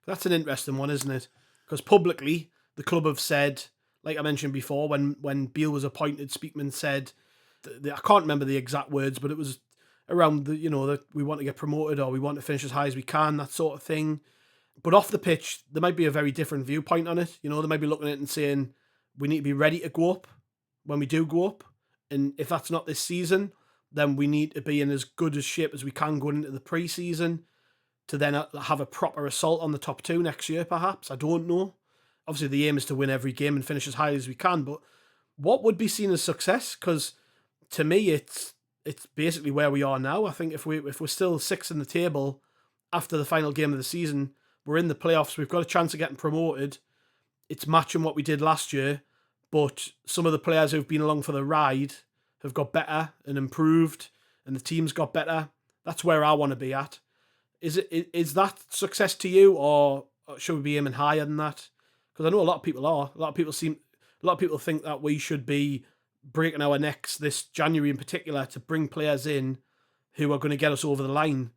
That's an interesting one, isn't it? Because publicly, the club have said, like I mentioned before, when Beale was appointed, Speakman said, I can't remember the exact words, but it was around that we want to get promoted, or we want to finish as high as we can, that sort of thing. But off the pitch, there might be a very different viewpoint on it. They might be looking at it and saying, we need to be ready to go up when we do go up. And if that's not this season, then we need to be in as good a shape as we can going into the pre-season to then have a proper assault on the top two next year, perhaps. I don't know. Obviously, the aim is to win every game and finish as high as we can. But what would be seen as success? Because to me, it's basically where we are now. I think if we're still sixth in the table after the final game of the season, we're in the playoffs, we've got a chance of getting promoted. It's matching what we did last year, but some of the players who've been along for the ride have got better and improved, and the team's got better. That's where I want to be at. Is that success to you, or should we be aiming higher than that? Because I know a lot of people are. A lot of people think that we should be breaking our necks this January in particular to bring players in who are going to get us over the line.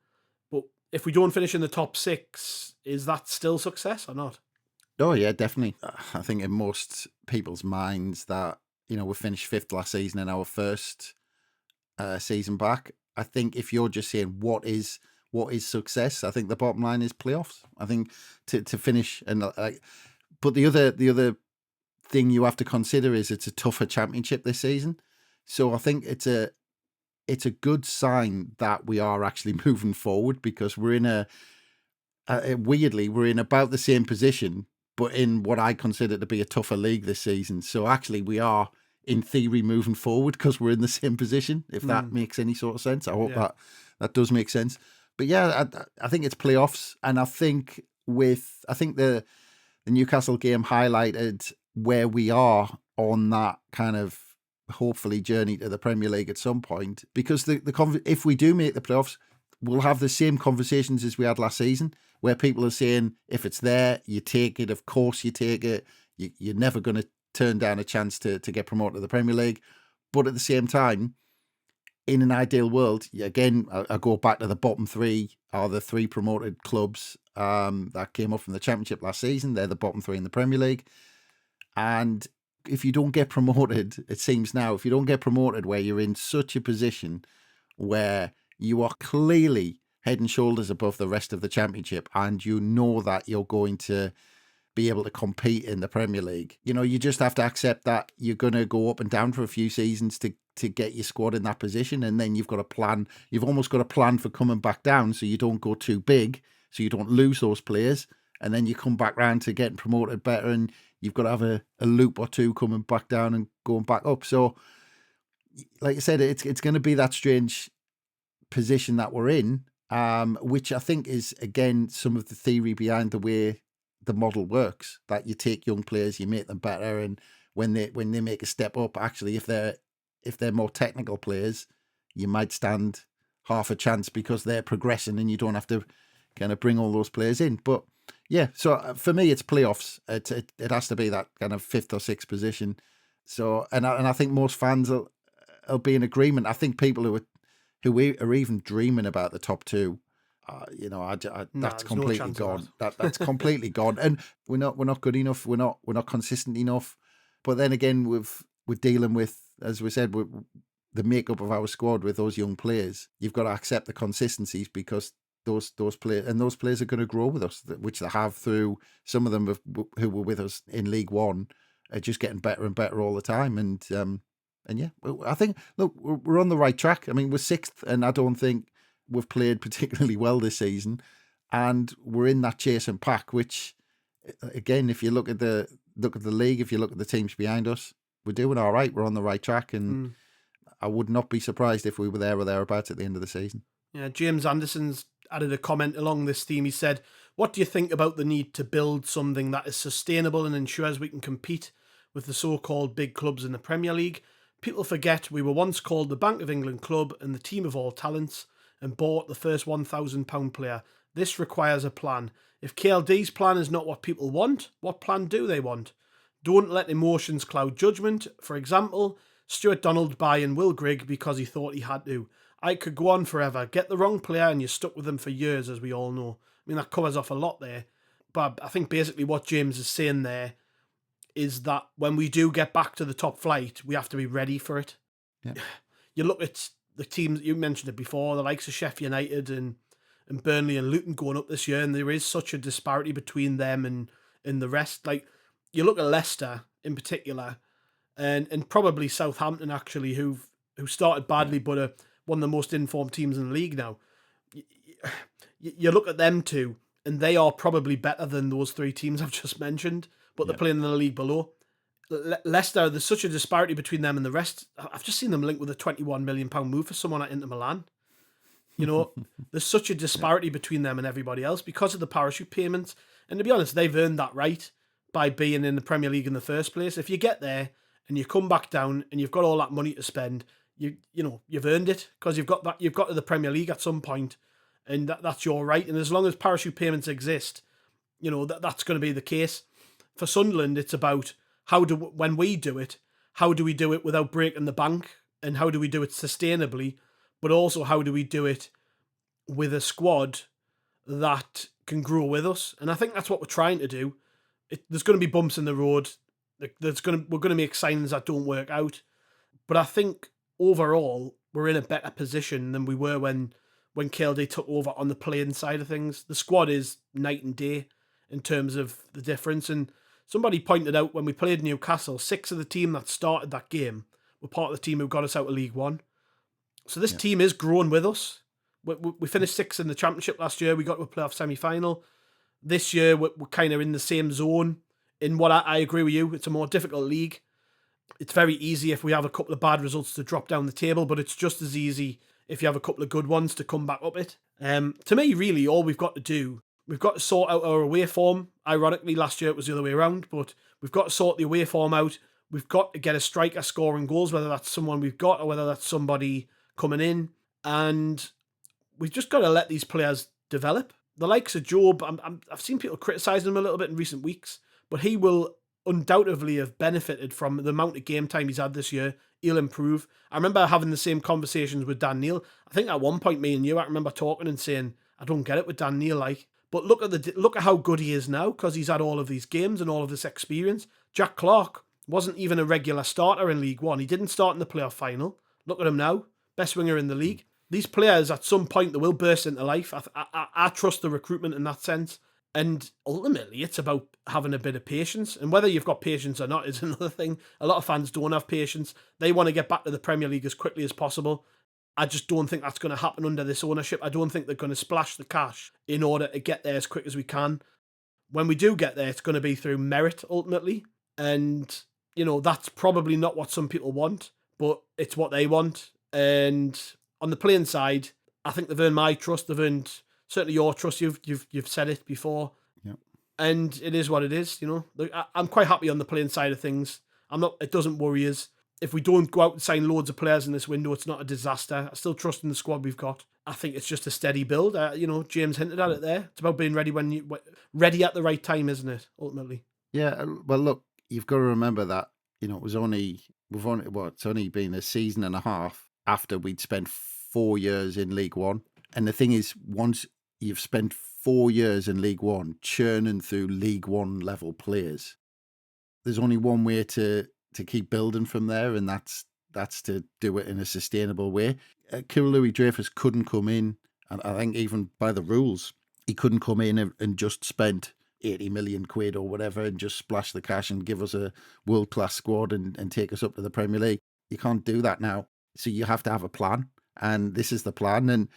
But if we don't finish in the top six, is that still success or not? Oh yeah, definitely. I think in most people's minds that we finished fifth last season in our first season back. I think if you're just saying what is success, I think the bottom line is playoffs. I think to finish and but the other thing you have to consider is it's a tougher championship this season. So I think it's a good sign that we are actually moving forward, because we're in weirdly we're in about the same position, but in what I consider to be a tougher league this season. So actually we are in theory moving forward because we're in the same position, if that makes any sort of sense. I hope that does make sense. But yeah, I think it's playoffs, and I think the Newcastle game highlighted where we are on that kind of hopefully journey to the Premier League at some point, because if we do make the playoffs, we'll have the same conversations as we had last season, where people are saying, if it's there, you take it. Of course you take it. You're never going to turn down a chance to get promoted to the Premier League. But at the same time, in an ideal world, again, I go back to the bottom three are the three promoted clubs that came up from the Championship last season. They're the bottom three in the Premier League. And if you don't get promoted, it seems now, if you don't get promoted where you're in such a position where you are clearly head and shoulders above the rest of the Championship, and you know that you're going to be able to compete in the Premier League, you just have to accept that you're going to go up and down for a few seasons to get your squad in that position. And then you've got a plan. You've almost got a plan for coming back down, so you don't go too big, so you don't lose those players. And then you come back round to getting promoted better, and you've got to have a loop or two coming back down and going back up. So, like I said, it's going to be that strange position that we're in, which I think is, again, some of the theory behind the way the model works, that you take young players, you make them better, and when they make a step up, actually, if they're more technical players, you might stand half a chance because they're progressing and you don't have to kind of bring all those players in. But yeah, so for me, it's playoffs. It has to be that kind of 5th or 6th position. So, and I think most fans will be in agreement. I think people who are even dreaming about the top 2, that's completely gone. That's completely gone. And we're not good enough. We're not consistent enough. But then again, we're dealing with, as we said, the makeup of our squad with those young players. You've got to accept the consistencies because those players are going to grow with us, which they have through some of them who were with us in League One, are just getting better and better all the time. And yeah, I think, look, we're on the right track. I mean, we're 6th, and I don't think we've played particularly well this season. And we're in that chase and pack, which, again, if you look at the league, if you look at the teams behind us, we're doing all right. We're on the right track, and I would not be surprised if we were there or thereabouts at the end of the season. Yeah, James Anderson's added a comment along this theme. He said, "What do you think about the need to build something that is sustainable and ensures we can compete with the so-called big clubs in the Premier League? People forget we were once called the Bank of England club and the team of all talents and bought the first £1,000 player. This requires a plan. If KLD's plan is not what people want, what plan do they want? Don't let emotions cloud judgment. For example, Stuart Donald buying Will Grigg because he thought he had to. I could go on forever. Get the wrong player and you're stuck with them for years, as we all know." I mean, that covers off a lot there. But I think basically what James is saying there is that when we do get back to the top flight, we have to be ready for it. Yeah. You look at the teams, you mentioned it before, the likes of Sheffield United and Burnley and Luton going up this year, and there is such a disparity between them and the rest. Like, you look at Leicester in particular, and probably Southampton actually, who started badly but are one of the most informed teams in the league now. You look at them two, and they are probably better than those 3 teams I've just mentioned, but they're playing in the league below. Leicester, there's such a disparity between them and the rest. I've just seen them linked with a £21 million move for someone at Inter Milan. You know, there's such a disparity between them and everybody else because of the parachute payments. And to be honest, they've earned that right by being in the Premier League in the first place. If you get there and you come back down and you've got all that money to spend, you've earned it because you've got to the Premier League at some point, and that's your right. And as long as parachute payments exist, that's going to be the case. For Sunderland, it's about when we do it, how do we do it without breaking the bank, and how do we do it sustainably, but also how do we do it with a squad that can grow with us. And I think that's what we're trying to do. There's going to be bumps in the road. We're going to make signings that don't work out. But I think overall, we're in a better position than we were when KLD took over on the playing side of things. The squad is night and day in terms of the difference. And somebody pointed out when we played Newcastle, 6 of the team that started that game were part of the team who got us out of League One. So this team is growing with us. We finished 6th in the Championship last year. We got to a playoff semi-final. This year, we're kind of in the same zone. In what I agree with you, it's a more difficult league. It's very easy if we have a couple of bad results to drop down the table, but it's just as easy if you have a couple of good ones to come back up it. To me, really, all we've got to do, we've got to sort out our away form. Ironically, last year it was the other way around, but we've got to sort the away form out. We've got to get a striker scoring goals, whether that's someone we've got or whether that's somebody coming in. And we've just got to let these players develop. The likes of Job, I've seen people criticising him a little bit in recent weeks, but he will undoubtedly have benefited from the amount of game time he's had this year. He'll improve. I remember having the same conversations with Dan Neil. I think at one point, me and you, I remember talking and saying, I don't get it with Dan Neil, but look at how good he is now because he's had all of these games and all of this experience. Jack Clarke wasn't even a regular starter in League One. He didn't start in the playoff final. Look at him now, best winger in the league. These players, at some point, they will burst into life. I trust the recruitment in that sense. And ultimately, it's about having a bit of patience. And whether you've got patience or not is another thing. A lot of fans don't have patience. They want to get back to the Premier League as quickly as possible. I just don't think that's going to happen under this ownership. I don't think they're going to splash the cash in order to get there as quick as we can. When we do get there, it's going to be through merit, ultimately. And, that's probably not what some people want, but it's what they want. And on the playing side, I think they've earned my trust. They've earned certainly your trust. You've said it before, and it is what it is. I'm quite happy on the playing side of things. It doesn't worry us. if we don't go out and sign loads of players in this window, it's not a disaster. I still trust in the squad we've got. I think it's just a steady build. James hinted at it there. It's about being ready ready at the right time, isn't it? Ultimately. Yeah. Well, look, you've got to remember that it's only been a season and a half after we'd spent 4 years in League One, and the thing is, once you've spent 4 years in League One churning through League One level players, there's only one way to keep building from there, and that's to do it in a sustainable way. Louis-Dreyfus couldn't come in, and I think even by the rules, he couldn't come in and just spend 80 million quid or whatever and just splash the cash and give us a world-class squad and take us up to the Premier League. You can't do that now. So you have to have a plan, and this is the plan. And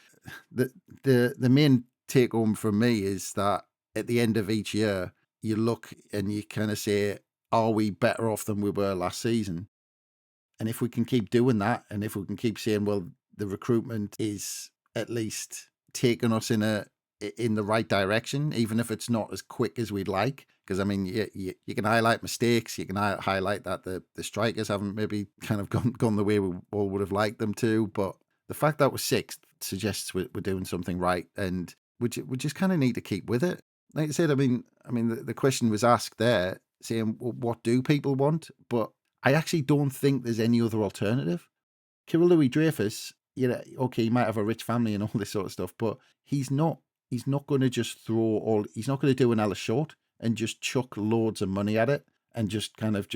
the main take home from me is that at the end of each year, you look and you kind of say, are we better off than we were last season? And if we can keep doing that, and if we can keep saying, well, the recruitment is at least taking us in the right direction, even if it's not as quick as we'd like. Because, I mean, you can highlight mistakes. You can highlight that the strikers haven't maybe kind of gone the way we all would have liked them to. But the fact that we're sixth suggests we're doing something right. And we just kind of need to keep with it. Like I said, I mean, the question was asked there, saying, well, what do people want? But I actually don't think there's any other alternative. Louis-Dreyfus, okay, he might have a rich family and all this sort of stuff, but he's not going to just he's not going to do an Ellis Short and just chuck loads of money at it and just kind of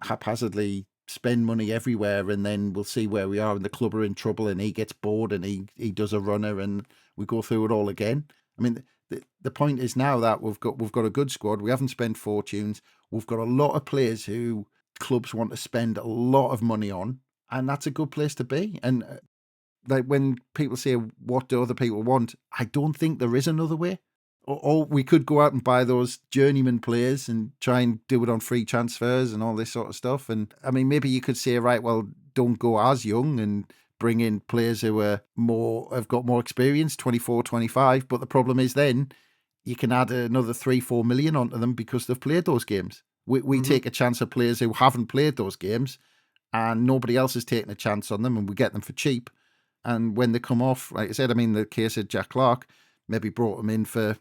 haphazardly spend money everywhere, and then we'll see where we are and the club are in trouble and he gets bored and he does a runner and we go through it all again. I mean, the point is now that we've got a good squad. We haven't spent fortunes. We've got a lot of players who clubs want to spend a lot of money on, and that's a good place to be. And like when people say, what do other people want? I don't think there is another way. Or we could go out and buy those journeyman players and try and do it on free transfers and all this sort of stuff. And I mean, maybe you could say, right, well, don't go as young and bring in players who have got more experience, 24, 25. But the problem is then you can add another 3-4 million onto them because they've played those games. We take a chance of players who haven't played those games and nobody else is taking a chance on them, and we get them for cheap. And when they come off, like I said, I mean, the case of Jack Clarke, maybe brought them in for,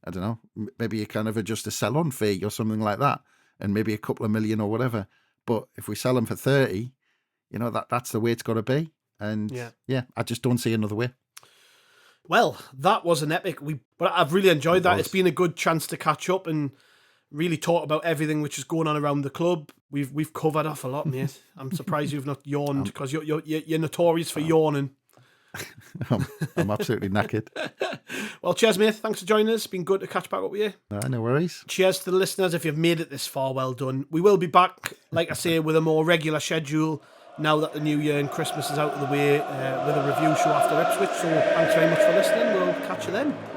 I don't know, maybe a kind of just a sell-on fee or something like that, and maybe a couple of million or whatever. But if we sell them for 30, that's the way it's got to be. And yeah, I just don't see another way. Well, that was an epic. But I've really enjoyed that. It's been a good chance to catch up and really talk about everything which is going on around the club. We've covered off a lot, mate. I'm surprised you've not yawned, because you're notorious for yawning. I'm absolutely knackered. Well, cheers, mate. Thanks for joining us. It's been good to catch back up with you. No worries. Cheers to the listeners. If you've made it this far, well done. We will be back, like I say, with a more regular schedule now that the New Year and Christmas is out of the way, with a review show after Ipswich. So thanks very much for listening. We'll catch you then.